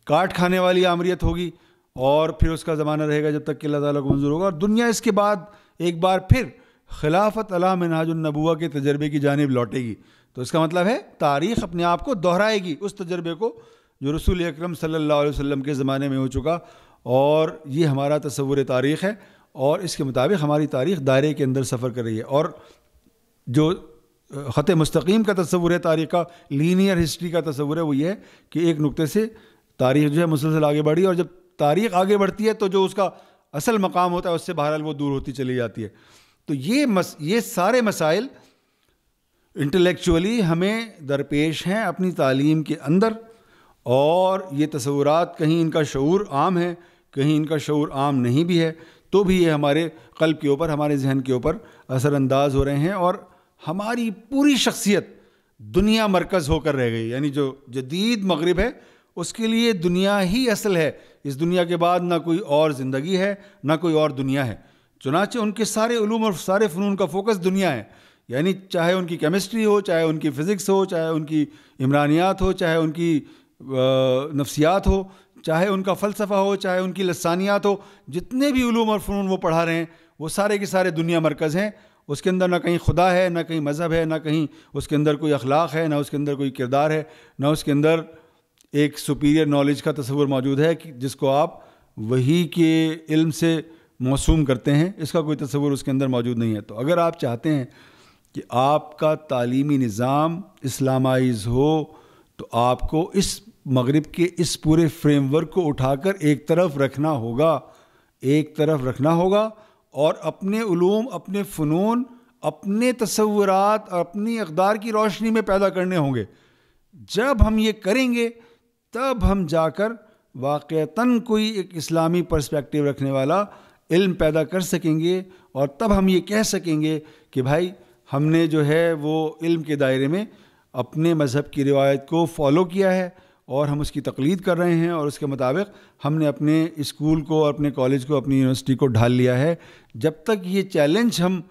کاٹ کھانے والی آمریت ہوگی اور پھر اس کا زمانہ رہے گا جب تک کہ اللہ تعالیٰ کو منظور ہوگا. اور دنیا اس کے بعد ایک بار پھر خلافت علی منہاج النبوہ کے تجربے کی جانب لوٹے گی. تو اس کا مطلب ہے تاریخ اپنے آپ کو دہرائے گی اس تجربے کو جو رسول اکرم صلی اللہ علیہ وسلم کے زمانے میں ہو چکا. اور یہ ہمارا تصور تاریخ ہے. اور اس کے مطابق ہماری تاریخ دائرے کے اندر سفر کر رہی ہے. اور جو خط مستقیم کا تصور ہے تاریخ کا, لینئر ہسٹری کا تصور ہے, وہ یہ ہے کہ ایک نقطے سے تاریخ جو ہے مسلسل آگے بڑھی, اور جب تاریخ آگے بڑھتی ہے تو جو اس کا اصل مقام ہوتا ہے اس سے بہرحال وہ دور ہوتی چلی جاتی ہے. تو یہ سارے مسائل انٹلیکچولی ہمیں درپیش ہیں اپنی تعلیم کے اندر, اور یہ تصورات کہیں ان کا شعور عام ہے, کہیں ان کا شعور عام نہیں بھی ہے, تو بھی یہ ہمارے قلب کے اوپر, ہمارے ذہن کے اوپر اثر انداز ہو رہے ہیں, اور ہماری پوری شخصیت دنیا مرکز ہو کر رہ گئی. یعنی جو جدید مغرب ہے اس کے لیے دنیا ہی اصل ہے, اس دنیا کے بعد نہ کوئی اور زندگی ہے نہ کوئی اور دنیا ہے. چنانچہ ان کے سارے علوم اور سارے فنون کا فوکس دنیا ہے. یعنی چاہے ان کی کیمسٹری ہو, چاہے ان کی فزکس ہو, چاہے ان کی عمرانیات ہو, چاہے ان کی نفسیات ہو, چاہے ان کا فلسفہ ہو, چاہے ان کی لسانیات ہو, جتنے بھی علوم اور فنون وہ پڑھا رہے ہیں وہ سارے کے سارے دنیا مرکز ہیں. اس کے اندر نہ کہیں خدا ہے, نہ کہیں مذہب ہے, نہ کہیں اس کے اندر کوئی اخلاق ہے, نہ اس کے اندر کوئی کردار ہے, نہ اس کے اندر ایک سپیریئر نالج کا تصور موجود ہے جس کو آپ وحی کے علم سے موسوم کرتے ہیں. اس کا کوئی تصور اس کے اندر موجود نہیں ہے. تو اگر آپ چاہتے ہیں کہ آپ کا تعلیمی نظام اسلامائز ہو تو آپ کو اس مغرب کے اس پورے فریم ورک کو اٹھا کر ایک طرف رکھنا ہوگا, اور اپنے علوم, اپنے فنون, اپنے تصورات اور اپنی اقدار کی روشنی میں پیدا کرنے ہوں گے. جب ہم یہ کریں گے تب ہم جا کر واقعتاً کوئی ایک اسلامی پرسپیکٹیو رکھنے والا علم پیدا کر سکیں گے, اور تب ہم یہ کہہ سکیں گے کہ بھائی ہم نے جو ہے وہ علم کے دائرے میں اپنے مذہب کی روایت کو فالو کیا ہے اور ہم اس کی تقلید کر رہے ہیں, اور اس کے مطابق ہم نے اپنے اسکول کو, اپنے کالج کو, اپنی یونیورسٹی کو ڈھال لیا ہے. جب تک یہ چیلنج ہم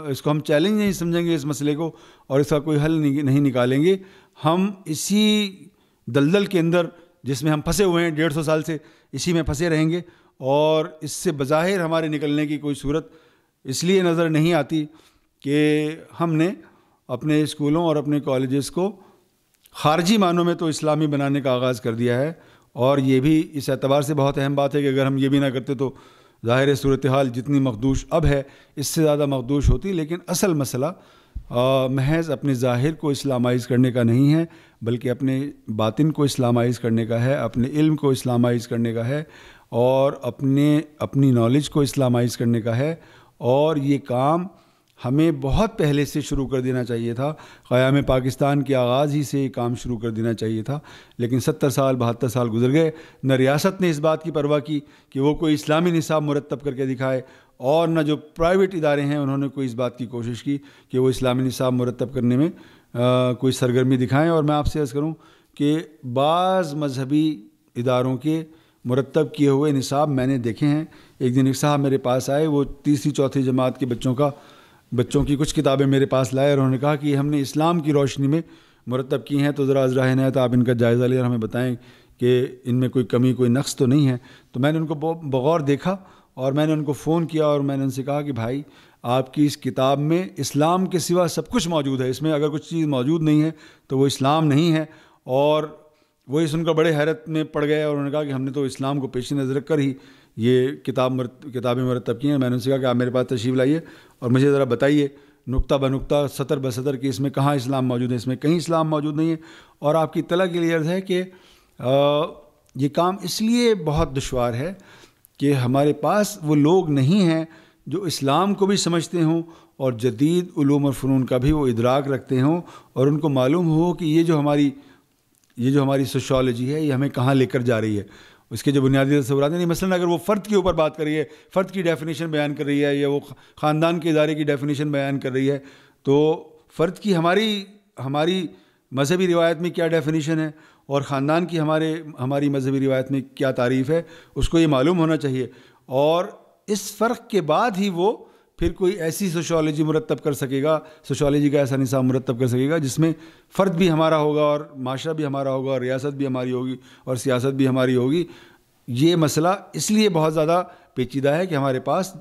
اس کو ہم چیلنج نہیں سمجھیں گے اس مسئلے کو, اور اس کا کوئی حل نہیں نکالیں گے, ہم اسی دلدل کے اندر جس میں ہم پھنسے ہوئے ہیں 150 سال سے, اسی میں پھنسے رہیں گے. اور اس سے بظاہر ہمارے نکلنے کی کوئی صورت اس لیے نظر نہیں آتی کہ ہم نے اپنے اسکولوں اور اپنے کالجز کو خارجی معنوں میں تو اسلامی بنانے کا آغاز کر دیا ہے. اور یہ بھی اس اعتبار سے بہت اہم بات ہے کہ اگر ہم یہ بھی نہ کرتے تو ظاہر صورتحال جتنی مخدوش اب ہے اس سے زیادہ مخدوش ہوتی. لیکن اصل مسئلہ محض اپنے ظاہر کو اسلامائز کرنے کا نہیں ہے, بلکہ اپنے باطن کو اسلامائز کرنے کا ہے, اپنے علم کو اسلامائز کرنے کا ہے, اور اپنی نالج کو اسلامائز کرنے کا ہے. اور یہ کام ہمیں بہت پہلے سے شروع کر دینا چاہیے تھا, قیام پاکستان کے آغاز ہی سے یہ کام شروع کر دینا چاہیے تھا. لیکن 70 سال 72 سال گزر گئے, نہ ریاست نے اس بات کی پرواہ کی کہ وہ کوئی اسلامی نصاب مرتب کر کے دکھائے, اور نہ جو پرائیویٹ ادارے ہیں انہوں نے کوئی اس بات کی کوشش کی کہ وہ اسلامی نصاب مرتب کرنے میں کوئی سرگرمی دکھائیں. اور میں آپ سے عرض کروں کہ بعض مذہبی اداروں کے مرتب کیے ہوئے نصاب میں نے دیکھے ہیں. ایک دن ایک صاحب میرے پاس آئے, وہ 3ری 4تھی جماعت کے بچوں کی کچھ کتابیں میرے پاس لائے, اور انہوں نے کہا کہ ہم نے اسلام کی روشنی میں مرتب کی ہیں, تو ذرا عذرا عنایت آپ ان کا جائزہ لیں اور ہمیں بتائیں کہ ان میں کوئی کمی, کوئی نقص تو نہیں ہے. تو میں نے ان کو بغور دیکھا, اور میں نے ان کو فون کیا, اور میں نے ان سے کہا کہ بھائی آپ کی اس کتاب میں اسلام کے سوا سب کچھ موجود ہے, اس میں اگر کچھ چیز موجود نہیں ہے تو وہ اسلام نہیں ہے. اور وہ سن کر بڑے حیرت میں پڑ گئے, اور انہوں نے کہا کہ ہم نے تو اسلام کو پیش نظر رکھ کر ہی یہ کتابیں مرتب کی ہیں. میں نے ان سے کہا کہ آپ میرے پاس تشریف لائیے اور مجھے ذرا بتائیے نقطہ بنقطہ, سطر بسطر کہ اس میں کہاں اسلام موجود ہے, اس میں کہیں اسلام موجود نہیں ہے. اور آپ کی اطلاع کے لیے عرض ہے کہ یہ کام اس لیے بہت دشوار ہے کہ ہمارے پاس وہ لوگ نہیں ہیں جو اسلام کو بھی سمجھتے ہوں اور جدید علوم اور فنون کا بھی وہ ادراک رکھتے ہوں, اور ان کو معلوم ہو کہ یہ جو ہماری سوشالوجی ہے یہ ہمیں کہاں لے کر جا رہی ہے. اس کے جو بنیادی تصورات ہیں, مثلاً اگر وہ فرد کے اوپر بات کر رہی ہے, فرد کی ڈیفینیشن بیان کر رہی ہے, یا وہ خاندان کے ادارے کی ڈیفینیشن بیان کر رہی ہے, تو فرد کی ہماری مذہبی روایت میں کیا ڈیفینیشن ہے اور خاندان کی ہماری مذہبی روایت میں کیا تعریف ہے, اس کو یہ معلوم ہونا چاہیے. اور اس فرق کے بعد ہی وہ پھر کوئی ایسی سوشالوجی مرتب کر سکے گا, سوشالوجی کا ایسا نظام مرتب کر سکے گا جس میں فرد بھی ہمارا ہوگا, اور معاشرہ بھی ہمارا ہوگا, اور ریاست بھی ہماری ہوگی, اور سیاست بھی ہماری ہوگی. یہ مسئلہ اس لیے بہت زیادہ پیچیدہ ہے کہ ہمارے پاس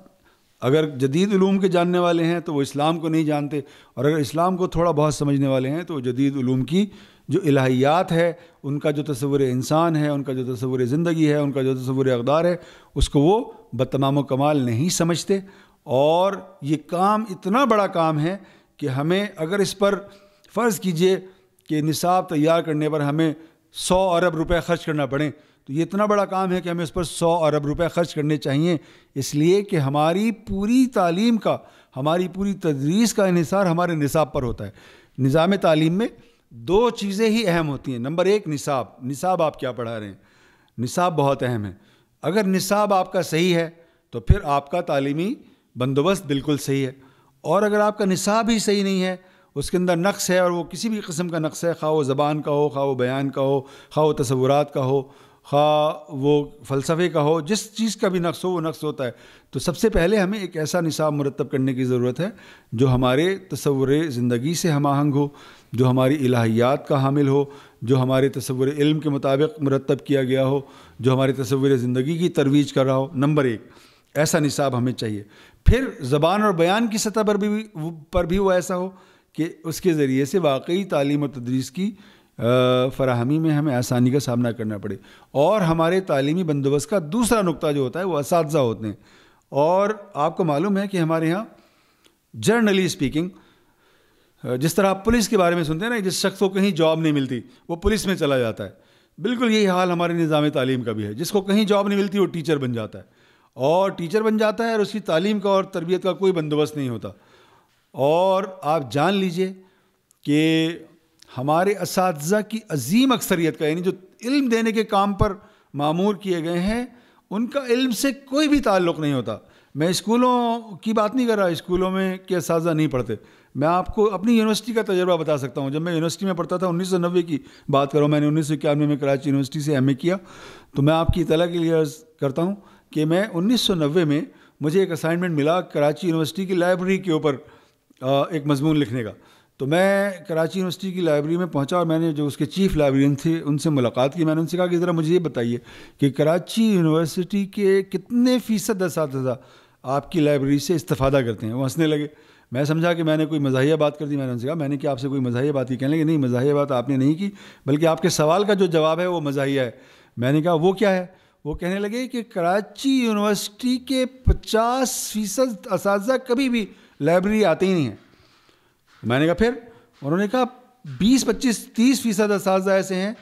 اگر جدید علوم کے جاننے والے ہیں تو وہ اسلام کو نہیں جانتے، اور اگر اسلام کو تھوڑا بہت سمجھنے والے ہیں تو وہ جدید علوم کی جو الہیات ہے، ان کا جو تصور انسان ہے، ان کا جو تصور زندگی ہے، ان کا جو تصور اقدار ہے، اس کو وہ بتمام و کمال نہیں سمجھتے. اور یہ کام اتنا بڑا کام ہے کہ ہمیں اگر اس پر فرض کیجئے کہ نصاب تیار کرنے پر ہمیں 100 ارب روپے خرچ کرنا پڑیں، تو یہ اتنا بڑا کام ہے کہ ہمیں اس پر 100 ارب روپے خرچ کرنے چاہیے، اس لیے کہ ہماری پوری تعلیم کا، ہماری پوری تدریس کا انحصار ہمارے نصاب پر ہوتا ہے. نظام تعلیم میں 2 چیزیں ہی اہم ہوتی ہیں. نمبر 1 نصاب آپ کیا پڑھا رہے ہیں، نصاب بہت اہم ہے. اگر نصاب آپ کا صحیح ہے تو پھر آپ کا تعلیمی بندوبست بالکل صحیح ہے. اور اگر آپ کا نصاب ہی صحیح نہیں ہے، اس کے اندر نقص ہے، اور وہ کسی بھی قسم کا نقص ہے، خواہ وہ زبان کا ہو، خواہ وہ بیان کا ہو، خواہ وہ تصورات کا ہو، خواہ وہ فلسفے کا ہو، جس چیز کا بھی نقص ہو وہ نقص ہوتا ہے. تو سب سے پہلے ہمیں ایک ایسا نصاب مرتب کرنے کی ضرورت ہے جو ہمارے تصور زندگی سے ہم آہنگ ہو، جو ہماری الہیات کا حامل ہو، جو ہمارے تصور علم کے مطابق مرتب کیا گیا ہو، جو ہمارے تصور زندگی کی ترویج کر رہا ہو. نمبر 1 ایسا نصاب ہمیں چاہیے. پھر زبان اور بیان کی سطح پر بھی وہ ایسا ہو کہ اس کے ذریعے سے واقعی تعلیم و تدریس کی فراہمی میں ہمیں آسانی کا سامنا کرنا پڑے. اور ہمارے تعلیمی بندوبست کا دوسرا نقطہ جو ہوتا ہے وہ اساتذہ ہوتے ہیں. اور آپ کو معلوم ہے کہ ہمارے ہاں جنرلی اسپیکنگ، جس طرح آپ پولیس کے بارے میں سنتے ہیں نا، جس شخص کو کہیں جاب نہیں ملتی وہ پولیس میں چلا جاتا ہے، بالکل یہی حال ہمارے نظام تعلیم کا بھی ہے. جس کو کہیں جاب نہیں ملتی وہ ٹیچر بن جاتا ہے، اور ٹیچر بن جاتا ہے اور اس کی تعلیم کا اور تربیت کا کوئی بندوبست نہیں ہوتا. اور آپ جان لیجئے کہ ہمارے اساتذہ کی عظیم اکثریت کا، یعنی جو علم دینے کے کام پر مامور کیے گئے ہیں، ان کا علم سے کوئی بھی تعلق نہیں ہوتا. میں اسکولوں کی بات نہیں کر رہا، اسکولوں میں کے اساتذہ نہیں پڑھتے. میں آپ کو اپنی یونیورسٹی کا تجربہ بتا سکتا ہوں. جب میں یونیورسٹی میں پڑھتا تھا، 1990 کی بات کروں، میں نے 1991 میں کراچی یونیورسٹی سے ایم اے کیا. تو میں آپ کی اطلاع کے لیے عرض کرتا ہوں کہ میں 1990 میں مجھے ایک اسائنمنٹ ملا کراچی یونیورسٹی کی لائبریری کے اوپر ایک مضمون لکھنے کا. تو میں کراچی یونیورسٹی کی لائبریری میں پہنچا اور میں نے جو اس کے چیف لائبریرین تھے ان سے ملاقات کی. میں نے ان سے کہا کہ ذرا مجھے یہ بتائیے کہ کراچی یونیورسٹی کے کتنے فیصد اساتذہ آپ کی لائبریری سے استفادہ کرتے ہیں. وہ ہنسنے لگے. میں سمجھا کہ میں نے کوئی مزاحیہ بات کر دی. میں نے ان سے کہا میں نے کیا آپ سے کوئی مزاحیہ بات کی؟ کہنے لگے نہیں، مزاحیہ بات آپ نے نہیں کی، بلکہ آپ کے سوال کا جو جواب ہے وہ مزاحیہ ہے. میں نے کہا وہ کیا ہے؟ وہ کہنے لگے کہ کراچی یونیورسٹی کے 50% اساتذہ کبھی بھی لائبریری آتے ہی نہیں ہیں. میں نے کہا پھر؟ انہوں نے کہا 20, 25, 30% اساتذہ ایسے ہیں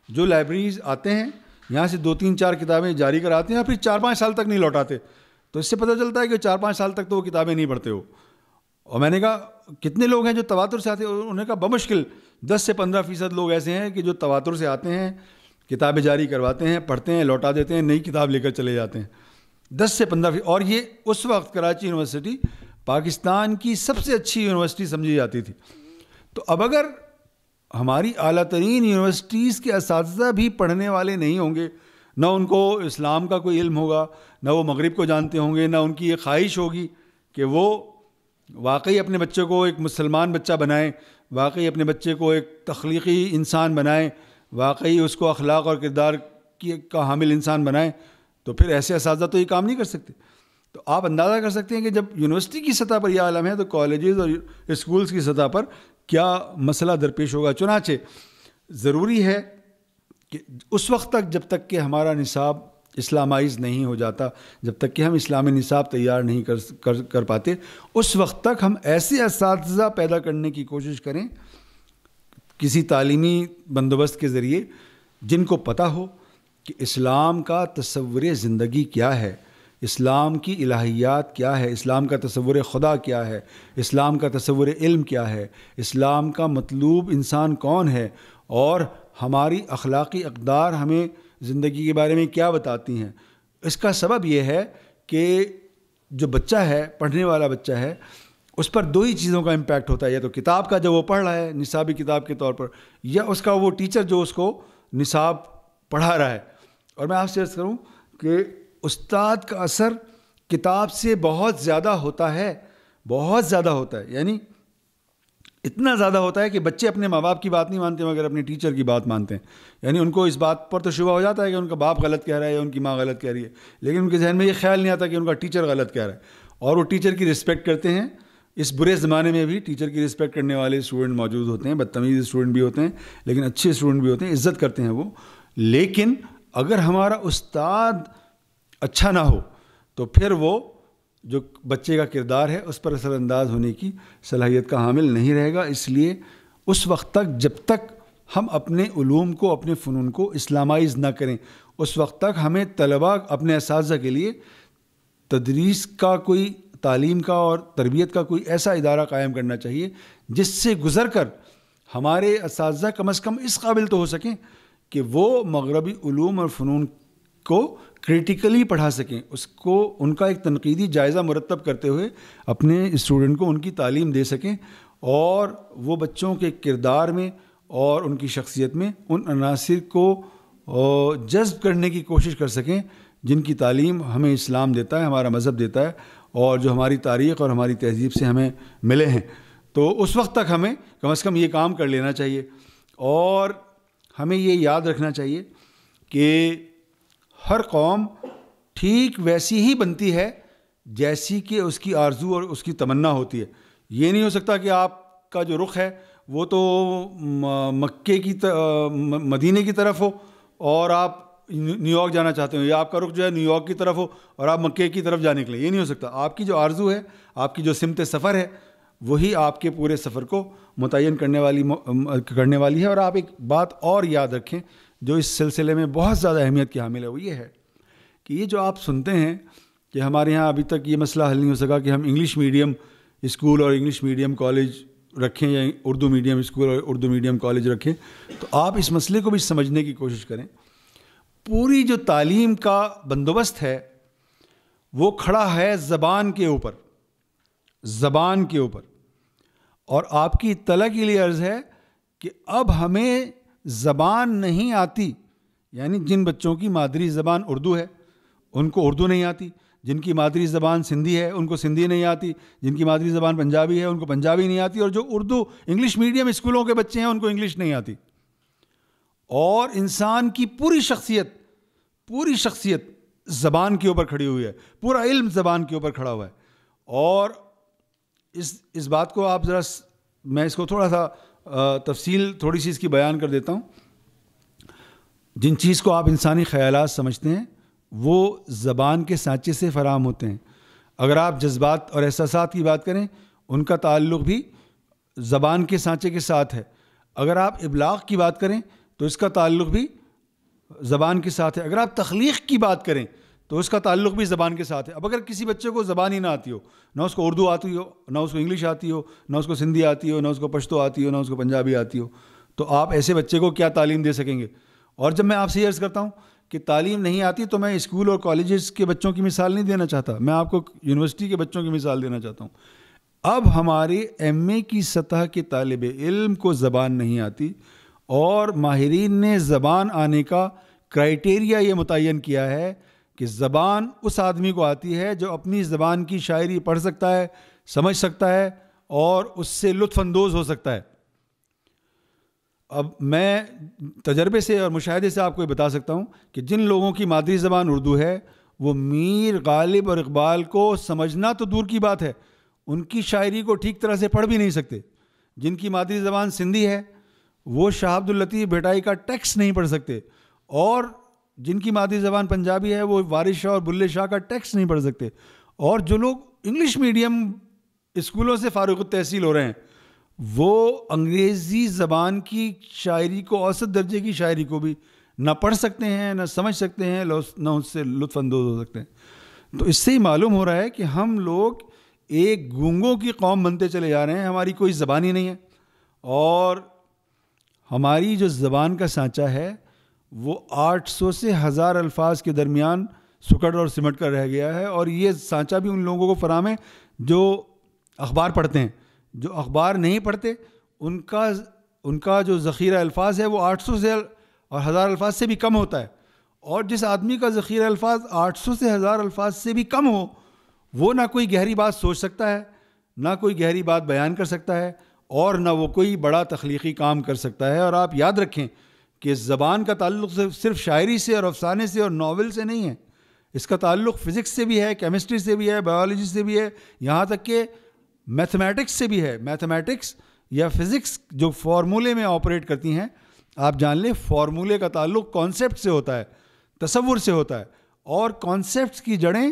جو لائبریریز آتے ہیں، یہاں سے 2, 3, 4 کتابیں جاری کراتے ہیں اور پھر 4-5 سال تک نہیں لوٹاتے. تو اس سے پتہ چلتا ہے کہ 4-5 سال تک تو وہ کتابیں نہیں پڑھتے ہو. اور میں نے کہا کتنے لوگ ہیں جو تواتر سے آتے ہیں؟ انہوں نے کہا بمشکل 10 سے 15% لوگ ایسے ہیں کہ جو تواتر سے آتے ہیں، کتابیں جاری کرواتے ہیں، پڑھتے ہیں، لوٹا دیتے ہیں، نئی کتاب لے کر چلے جاتے ہیں. 10 سے 15%. اور یہ اس وقت کراچی یونیورسٹی پاکستان کی سب سے اچھی یونیورسٹی سمجھی جاتی تھی. تو اب اگر ہماری اعلیٰ ترین یونیورسٹیز کے اساتذہ بھی پڑھنے والے نہیں ہوں گے، نہ ان کو اسلام کا کوئی علم ہوگا، نہ وہ مغرب کو جانتے ہوں گے، نہ ان کی یہ خواہش ہوگی کہ وہ واقعی اپنے بچے کو ایک مسلمان بچہ بنائیں، واقعی اپنے بچے کو ایک تخلیقی انسان بنائیں، واقعی اس کو اخلاق اور کردار کا حامل انسان بنائیں، تو پھر ایسے اساتذہ تو یہ کام نہیں کر سکتے. تو آپ اندازہ کر سکتے ہیں کہ جب یونیورسٹی کی سطح پر یہ عالم ہے تو کالجز اور اسکولز کی سطح پر کیا مسئلہ درپیش ہوگا. چنانچہ ضروری ہے کہ اس وقت تک جب تک کہ ہمارا نصاب اسلامائز نہیں ہو جاتا، جب تک کہ ہم اسلامی نصاب تیار نہیں کر پاتے، اس وقت تک ہم ایسے اساتذہ پیدا کرنے کی کوشش کریں کسی تعلیمی بندوبست کے ذریعے جن کو پتہ ہو کہ اسلام کا تصور زندگی کیا ہے، اسلام کی الہیات کیا ہے، اسلام کا تصور خدا کیا ہے، اسلام کا تصور علم کیا ہے، اسلام کا مطلوب انسان کون ہے، اور ہماری اخلاقی اقدار ہمیں زندگی کے بارے میں کیا بتاتی ہیں. اس کا سبب یہ ہے کہ جو بچہ ہے، پڑھنے والا بچہ ہے، اس پر 2 ہی چیزوں کا امپیکٹ ہوتا ہے، یا تو کتاب کا جو وہ پڑھ رہا ہے نصابی کتاب کے طور پر، یا اس کا وہ ٹیچر جو اس کو نصاب پڑھا رہا ہے. اور میں آپ سے عرض کروں کہ استاد کا اثر کتاب سے بہت زیادہ ہوتا ہے، بہت زیادہ ہوتا ہے. یعنی اتنا زیادہ ہوتا ہے کہ بچے اپنے ماں باپ کی بات نہیں مانتے مگر اپنے ٹیچر کی بات مانتے ہیں. یعنی ان کو اس بات پر تو شبہ ہو جاتا ہے کہ ان کا باپ غلط کہہ رہا ہے یا ان کی ماں غلط کہہ رہی ہے، لیکن ان کے ذہن میں یہ خیال نہیں آتا کہ ان کا ٹیچر غلط کہہ رہا ہے. اور وہ ٹیچر کی رسپیکٹ کرتے ہیں. اس برے زمانے میں بھی ٹیچر کی رسپیکٹ کرنے والے اسٹوڈنٹ موجود ہوتے ہیں, بدتمیز اسٹوڈنٹ بھی ہوتے ہیں, لیکن اچھے اسٹوڈنٹ بھی ہوتے ہیں, عزت کرتے ہیں وہ. لیکن اگر ہمارا استاد اچھا نہ ہو تو پھر وہ جو بچے کا کردار ہے اس پر اثر انداز ہونے کی صلاحیت کا حامل نہیں رہے گا. اس لیے اس وقت تک جب تک ہم اپنے علوم کو, اپنے فنون کو اسلامائز نہ کریں, اس وقت تک ہمیں طلباء اپنے اساتذہ کے لیے تدریس کا کوئی, تعلیم کا اور تربیت کا کوئی ایسا ادارہ قائم کرنا چاہیے جس سے گزر کر ہمارے اساتذہ کم از کم اس قابل تو ہو سکیں کہ وہ مغربی علوم اور فنون کو کریٹیکلی پڑھا سکیں, اس کو ان کا ایک تنقیدی جائزہ مرتب کرتے ہوئے اپنے اسٹوڈنٹ کو ان کی تعلیم دے سکیں, اور وہ بچوں کے کردار میں اور ان کی شخصیت میں ان عناصر کو جذب کرنے کی کوشش کر سکیں جن کی تعلیم ہمیں اسلام دیتا ہے, ہمارا مذہب دیتا ہے, اور جو ہماری تاریخ اور ہماری تہذیب سے ہمیں ملے ہیں. تو اس وقت تک ہمیں کم از کم یہ کام کر لینا چاہیے. اور ہمیں یہ یاد رکھنا چاہیے کہ ہر قوم ٹھیک ویسی ہی بنتی ہے جیسی کہ اس کی آرزو اور اس کی تمنا ہوتی ہے. یہ نہیں ہو سکتا کہ آپ کا جو رخ ہے وہ تو مکے کی مدینے کی طرف ہو اور آپ نیو یارک جانا چاہتے ہو, یا آپ کا رخ جو ہے نیو یارک کی طرف ہو اور آپ مکے کی طرف جانے کے لیے. یہ نہیں ہو سکتا. آپ کی جو آرزو ہے, آپ کی جو سمت سفر ہے, وہی آپ کے پورے سفر کو متعین کرنے والی ہے. اور آپ ایک بات اور یاد رکھیں جو اس سلسلے میں بہت زیادہ اہمیت کی حامل ہے, وہ یہ ہے کہ یہ جو آپ سنتے ہیں کہ ہمارے یہاں ابھی تک یہ مسئلہ حل نہیں ہو سکا کہ ہم انگلش میڈیم اسکول اور انگلش میڈیم کالج رکھیں یا اردو میڈیم اسکول اور اردو میڈیم کالج رکھیں, تو آپ اس مسئلے کو بھی سمجھنے کی کوشش کریں. پوری جو تعلیم کا بندوبست ہے وہ کھڑا ہے زبان کے اوپر, زبان کے اوپر. اور آپ کی اطلاع کے لیے عرض ہے کہ اب ہمیں زبان نہیں آتی, یعنی جن بچوں کی مادری زبان اردو ہے ان کو اردو نہیں آتی, جن کی مادری زبان سندھی ہے ان کو سندھی نہیں آتی, جن کی مادری زبان پنجابی ہے ان کو پنجابی نہیں آتی, اور جو اردو انگلش میڈیم اسکولوں کے بچے ہیں ان کو انگلش نہیں آتی. اور انسان کی پوری شخصیت زبان کے اوپر کھڑی ہوئی ہے, پورا علم زبان کے اوپر کھڑا ہوا ہے. اور اس بات کو آپ ذرا, میں اس کو تھوڑا سا تفصیل تھوڑی سی اس کی بیان کر دیتا ہوں. جن چیز کو آپ انسانی خیالات سمجھتے ہیں وہ زبان کے سانچے سے فراہم ہوتے ہیں. اگر آپ جذبات اور احساسات کی بات کریں ان کا تعلق بھی زبان کے سانچے کے ساتھ ہے. اگر آپ ابلاغ کی بات کریں تو اس کا تعلق بھی زبان کے ساتھ ہے. اگر آپ تخلیق کی بات کریں تو اس کا تعلق بھی زبان کے ساتھ ہے. اب اگر کسی بچے کو زبان ہی نہ آتی ہو, نہ اس کو اردو آتی ہو, نہ اس کو انگلش آتی ہو, نہ اس کو سندھی آتی ہو, نہ اس کو پشتو آتی ہو, نہ اس کو پنجابی آتی ہو, تو آپ ایسے بچے کو کیا تعلیم دے سکیں گے؟ اور جب میں آپ سے یہ عرض کرتا ہوں کہ تعلیم نہیں آتی تو میں اسکول اور کالجز کے بچوں کی مثال نہیں دینا چاہتا, میں آپ کو یونیورسٹی کے بچوں کی مثال دینا چاہتا ہوں. اب ہمارے ایم اے کی سطح کے طالب علم کو زبان نہیں آتی, اور ماہرین نے زبان آنے کا کرائیٹیریا یہ متعین کیا ہے کہ زبان اس آدمی کو آتی ہے جو اپنی زبان کی شاعری پڑھ سکتا ہے, سمجھ سکتا ہے اور اس سے لطف اندوز ہو سکتا ہے. اب میں تجربے سے اور مشاہدے سے آپ کو یہ بتا سکتا ہوں کہ جن لوگوں کی مادری زبان اردو ہے وہ میر غالب اور اقبال کو سمجھنا تو دور کی بات ہے, ان کی شاعری کو ٹھیک طرح سے پڑھ بھی نہیں سکتے. جن کی مادری زبان سندھی ہے وہ شاہ عبد اللطیف بھٹائی کا ٹیکسٹ نہیں پڑھ سکتے, اور جن کی مادری زبان پنجابی ہے وہ وارث شاہ اور بلے شاہ کا ٹیکسٹ نہیں پڑھ سکتے. اور جو لوگ انگلش میڈیم اسکولوں سے فارغ التحصیل ہو رہے ہیں وہ انگریزی زبان کی شاعری کو, اوسط درجے کی شاعری کو بھی نہ پڑھ سکتے ہیں, نہ سمجھ سکتے ہیں, نہ اس سے لطف اندوز ہو سکتے ہیں. تو اس سے ہی معلوم ہو رہا ہے کہ ہم لوگ ایک گونگوں کی قوم بنتے چلے جا رہے ہیں. ہماری کوئی زبان ہی نہیں ہے, اور ہماری جو زبان کا سانچہ ہے وہ 800 سے 1000 الفاظ کے درمیان سکڑ اور سمٹ کر رہ گیا ہے. اور یہ سانچہ بھی ان لوگوں کو فراہم ہے جو اخبار پڑھتے ہیں. جو اخبار نہیں پڑھتے ان کا جو ذخیرہ الفاظ ہے وہ 800 سے اور 1000 الفاظ سے بھی کم ہوتا ہے. اور جس آدمی کا ذخیرہ الفاظ 800 سے 1000 الفاظ سے بھی کم ہو وہ نہ کوئی گہری بات سوچ سکتا ہے, نہ کوئی گہری بات بیان کر سکتا ہے, اور نہ وہ کوئی بڑا تخلیقی کام کر سکتا ہے. اور آپ یاد رکھیں کہ زبان کا تعلق صرف شاعری سے اور افسانے سے اور ناول سے نہیں ہے, اس کا تعلق فزکس سے بھی ہے, کیمسٹری سے بھی ہے, بایولوجی سے بھی ہے, یہاں تک کہ میتھمیٹکس سے بھی ہے. میتھمیٹکس یا فزکس جو فارمولے میں آپریٹ کرتی ہیں, آپ جان لیں فارمولے کا تعلق کانسیپٹ سے ہوتا ہے, تصور سے ہوتا ہے, اور کانسیپٹس کی جڑیں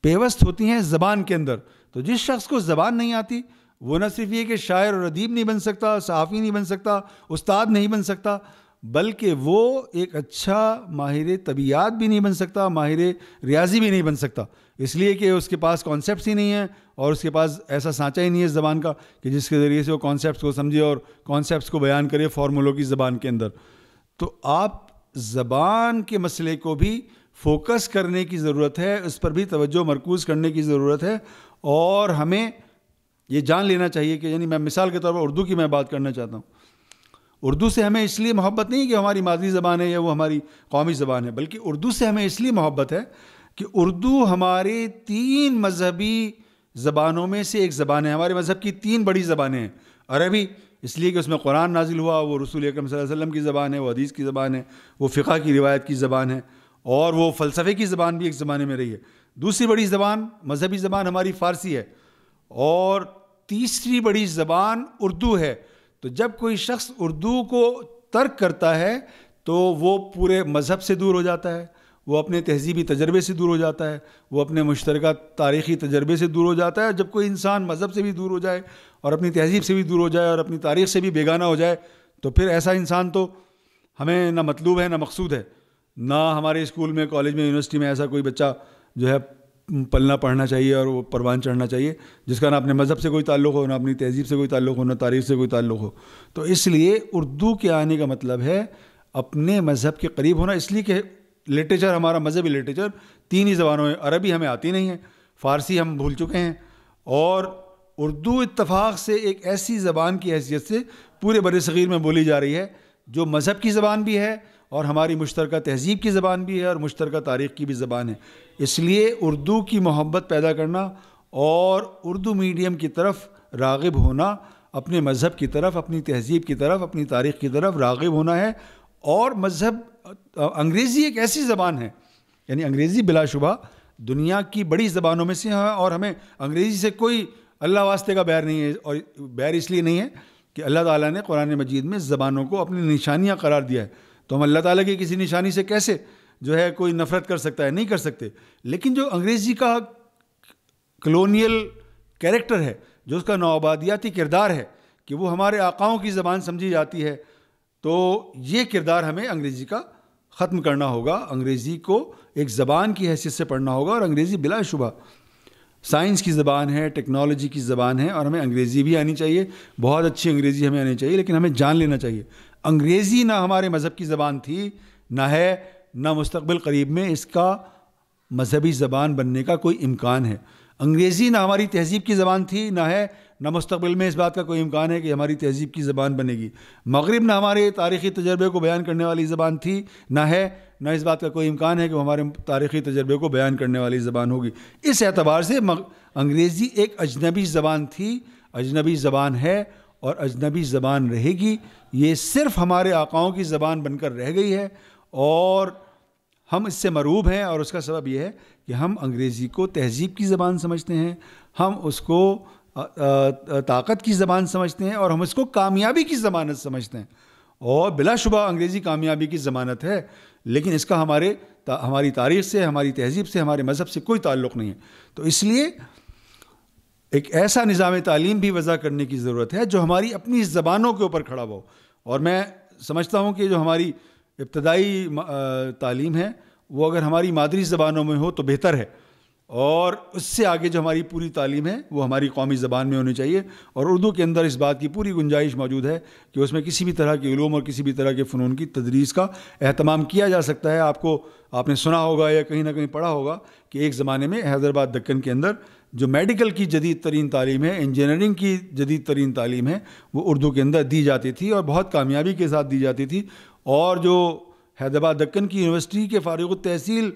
پیوست ہوتی ہیں زبان کے اندر. تو جس شخص کو زبان نہیں آتی وہ نہ صرف یہ کہ شاعر اور ادیب نہیں بن سکتا, صحافی نہیں بن سکتا, استاد نہیں بن سکتا, بلکہ وہ ایک اچھا ماہر طبیعیات بھی نہیں بن سکتا, ماہر ریاضی بھی نہیں بن سکتا, اس لیے کہ اس کے پاس کانسیپٹس ہی نہیں ہیں اور اس کے پاس ایسا سانچہ ہی نہیں ہے زبان کا کہ جس کے ذریعے سے وہ کانسیپٹس کو سمجھے اور کانسیپٹس کو بیان کرے فارمولوں کی زبان کے اندر. تو آپ زبان کے مسئلے کو بھی فوکس کرنے کی ضرورت ہے, اس پر بھی توجہ مرکوز کرنے کی ضرورت ہے, اور ہمیں یہ جان لینا چاہیے کہ یعنی میں مثال کے طور پر اردو کی میں بات کرنا چاہتا ہوں. اردو سے ہمیں اس لیے محبت نہیں کہ ہماری مادری زبان ہے یا وہ ہماری قومی زبان ہے, بلکہ اردو سے ہمیں اس لیے محبت ہے کہ اردو ہمارے 3 مذہبی زبانوں میں سے ایک زبان ہے. ہمارے مذہب کی 3 بڑی زبانیں ہیں. عربی اس لیے کہ اس میں قرآن نازل ہوا, وہ رسول اکرم صلی اللہ علیہ وسلم کی زبان ہے, وہ حدیث کی زبان ہے, وہ فقہ کی روایت کی زبان ہے, اور وہ فلسفے کی زبان بھی ایک زمانے میں رہی ہے. دوسری بڑی زبان مذہبی زبان ہماری فارسی ہے, اور تیسری بڑی زبان اردو ہے. تو جب کوئی شخص اردو کو ترک کرتا ہے تو وہ پورے مذہب سے دور ہو جاتا ہے, وہ اپنے تہذیبی تجربے سے دور ہو جاتا ہے, وہ اپنے مشترکہ تاریخی تجربے سے دور ہو جاتا ہے. جب کوئی انسان مذہب سے بھی دور ہو جائے اور اپنی تہذیب سے بھی دور ہو جائے اور اپنی تاریخ سے بھی بیگانہ ہو جائے تو پھر ایسا انسان تو ہمیں نہ مطلوب ہے نہ مقصود ہے. نہ ہمارے اسکول میں, کالج میں, یونیورسٹی میں ایسا کوئی بچہ جو ہے پلنا پڑھنا چاہیے اور وہ پروان چڑھنا چاہیے جس کا نہ اپنے مذہب سے کوئی تعلق ہو, نہ اپنی تہذیب سے کوئی تعلق ہو, نہ تاریخ سے کوئی تعلق ہو. تو اس لیے اردو کے آنے کا مطلب ہے اپنے مذہب کے قریب ہونا. اس لیے کہ لٹریچر ہمارا مذہبی لٹریچر 3 ہی زبانوں میں, عربی ہمیں آتی نہیں ہے, فارسی ہم بھول چکے ہیں, اور اردو اتفاق سے ایک ایسی زبان کی حیثیت سے پورے بر صغیر میں بولی جا رہی ہے جو مذہب کی زبان بھی ہے اور ہماری مشترکہ تہذیب کی زبان بھی ہے اور مشترکہ تاریخ کی بھی زبان ہے. اس لیے اردو کی محبت پیدا کرنا اور اردو میڈیم کی طرف راغب ہونا, اپنے مذہب کی طرف, اپنی تہذیب کی طرف, اپنی تاریخ کی طرف راغب ہونا ہے. اور مذہب انگریزی ایک ایسی زبان ہے, یعنی انگریزی بلا شبہ دنیا کی بڑی زبانوں میں سے ہے, اور ہمیں انگریزی سے کوئی اللہ واسطے کا بیر نہیں ہے. اور بیر اس لیے نہیں ہے کہ اللہ تعالیٰ نے قرآن مجید میں زبانوں کو اپنی نشانیاں قرار دیا ہے, تو ہم اللہ تعالیٰ کی کسی نشانی سے کیسے جو ہے کوئی نفرت کر سکتا ہے؟ نہیں کر سکتے. لیکن جو انگریزی کا کلونیل کیریکٹر ہے, جو اس کا نوآبادیاتی کردار ہے کہ وہ ہمارے آقاؤں کی زبان سمجھی جاتی ہے, تو یہ کردار ہمیں انگریزی کا ختم کرنا ہوگا. انگریزی کو ایک زبان کی حیثیت سے پڑھنا ہوگا, اور انگریزی بلا شبہ سائنس کی زبان ہے, ٹیکنالوجی کی زبان ہے, اور ہمیں انگریزی بھی آنی چاہیے, بہت اچھی انگریزی ہمیں آنی چاہیے. لیکن ہمیں جان لینا چاہیے انگریزی نہ ہمارے مذہب کی زبان تھی, نہ ہے, نہ مستقبل قریب میں اس کا مذہبی زبان بننے کا کوئی امکان ہے. انگریزی نہ ہماری تہذیب کی زبان تھی, نہ ہے, نہ مستقبل میں اس بات کا کوئی امکان ہے کہ ہماری تہذیب کی زبان بنے گی. مغرب نہ ہمارے تاریخی تجربے کو بیان کرنے والی زبان تھی, نہ ہے, نہ اس بات کا کوئی امکان ہے کہ وہ ہمارے تاریخی تجربے کو بیان کرنے والی زبان ہوگی. اس اعتبار سے انگریزی ایک اجنبی زبان تھی, اجنبی زبان ہے, اور اجنبی زبان رہے گی. یہ صرف ہمارے آقاؤں کی زبان بن کر رہ گئی ہے, اور ہم اس سے مروب ہیں. اور اس کا سبب یہ ہے کہ ہم انگریزی کو تہذیب کی زبان سمجھتے ہیں, ہم اس کو طاقت کی زبان سمجھتے ہیں, اور ہم اس کو کامیابی کی ضمانت سمجھتے ہیں. اور بلا شبہ انگریزی کامیابی کی ضمانت ہے, لیکن اس کا ہماری تاریخ سے, ہماری تہذیب سے, ہمارے مذہب سے کوئی تعلق نہیں ہے. تو اس لیے ایک ایسا نظام تعلیم بھی وضع کرنے کی ضرورت ہے جو ہماری اپنی زبانوں کے اوپر کھڑا ہو. اور میں سمجھتا ہوں کہ جو ہماری ابتدائی تعلیم ہے وہ اگر ہماری مادری زبانوں میں ہو تو بہتر ہے, اور اس سے آگے جو ہماری پوری تعلیم ہے وہ ہماری قومی زبان میں ہونی چاہیے. اور اردو کے اندر اس بات کی پوری گنجائش موجود ہے کہ اس میں کسی بھی طرح کے علوم اور کسی بھی طرح کے فنون کی تدریس کا اہتمام کیا جا سکتا ہے. آپ نے سنا ہوگا یا کہیں نہ کہیں پڑھا ہوگا کہ ایک زمانے میں حیدرآباد دکن کے اندر جو میڈیکل کی جدید ترین تعلیم ہے, انجینئرنگ کی جدید ترین تعلیم ہے, وہ اردو کے اندر دی جاتی تھی, اور بہت کامیابی کے ساتھ دی جاتی تھی. اور جو حیدرآباد دکن کی یونیورسٹی کے فارغ التحصیل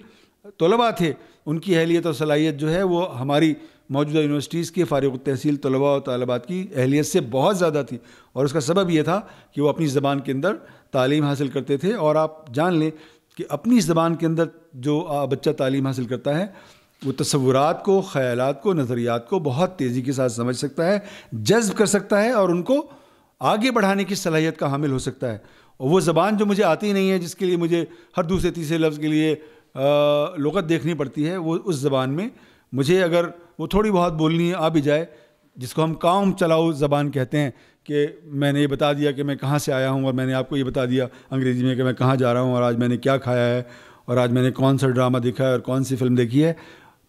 طلباء تھے, ان کی اہلیت اور صلاحیت جو ہے وہ ہماری موجودہ یونیورسٹیز کے فارغ التحصیل طلباء اور طالبات کی اہلیت سے بہت زیادہ تھی. اور اس کا سبب یہ تھا کہ وہ اپنی زبان کے اندر تعلیم حاصل کرتے تھے. اور آپ جان لیں کہ اپنی زبان کے اندر جو بچہ تعلیم حاصل کرتا ہے وہ تصورات کو، خیالات کو، نظریات کو بہت تیزی کے ساتھ سمجھ سکتا ہے، جذب کر سکتا ہے اور ان کو آگے بڑھانے کی صلاحیت کا حامل ہو سکتا ہے. اور وہ زبان جو مجھے آتی نہیں ہے، جس کے لیے مجھے ہر دوسرے تیسرے لفظ کے لیے لغت دیکھنی پڑتی ہے، وہ اس زبان میں مجھے اگر وہ تھوڑی بہت بولنی آ بھی جائے، جس کو ہم کام چلاؤ زبان کہتے ہیں، کہ میں نے یہ بتا دیا کہ میں کہاں سے آیا ہوں، اور میں نے آپ کو یہ بتا دیا انگریزی میں کہ میں کہاں جا رہا ہوں، اور آج میں نے کیا کھایا ہے، اور آج میں نے کون سا ڈرامہ دیکھا ہے اور کون سی فلم دیکھی ہے.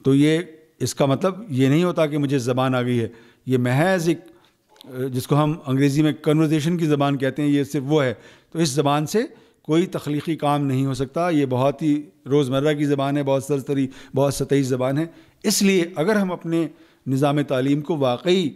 تو یہ اس کا مطلب یہ نہیں ہوتا کہ مجھے زبان آ گئی ہے. یہ محض ایک جس کو ہم انگریزی میں کنورزیشن کی زبان کہتے ہیں، یہ صرف وہ ہے. تو اس زبان سے کوئی تخلیقی کام نہیں ہو سکتا. یہ بہت ہی روزمرہ کی زبان ہے، بہت سرسری، بہت سطحی زبان ہے. اس لیے اگر ہم اپنے نظام تعلیم کو واقعی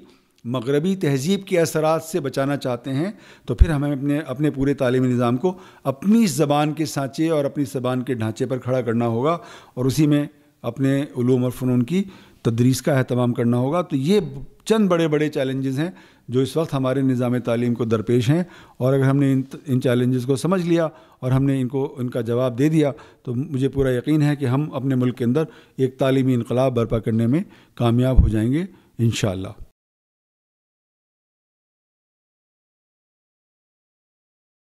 مغربی تہذیب کے اثرات سے بچانا چاہتے ہیں تو پھر ہمیں اپنے پورے تعلیمی نظام کو اپنی زبان کے سانچے اور اپنی زبان کے ڈھانچے پر کھڑا کرنا ہوگا، اور اسی میں اپنے علوم اور فنون کی تدریس کا اہتمام کرنا ہوگا. تو یہ چند بڑے بڑے چیلنجز ہیں جو اس وقت ہمارے نظام تعلیم کو درپیش ہیں، اور اگر ہم نے ان چیلنجز کو سمجھ لیا اور ہم نے ان کا جواب دے دیا تو مجھے پورا یقین ہے کہ ہم اپنے ملک کے اندر ایک تعلیمی انقلاب برپا کرنے میں کامیاب ہو جائیں گے انشاءاللہ.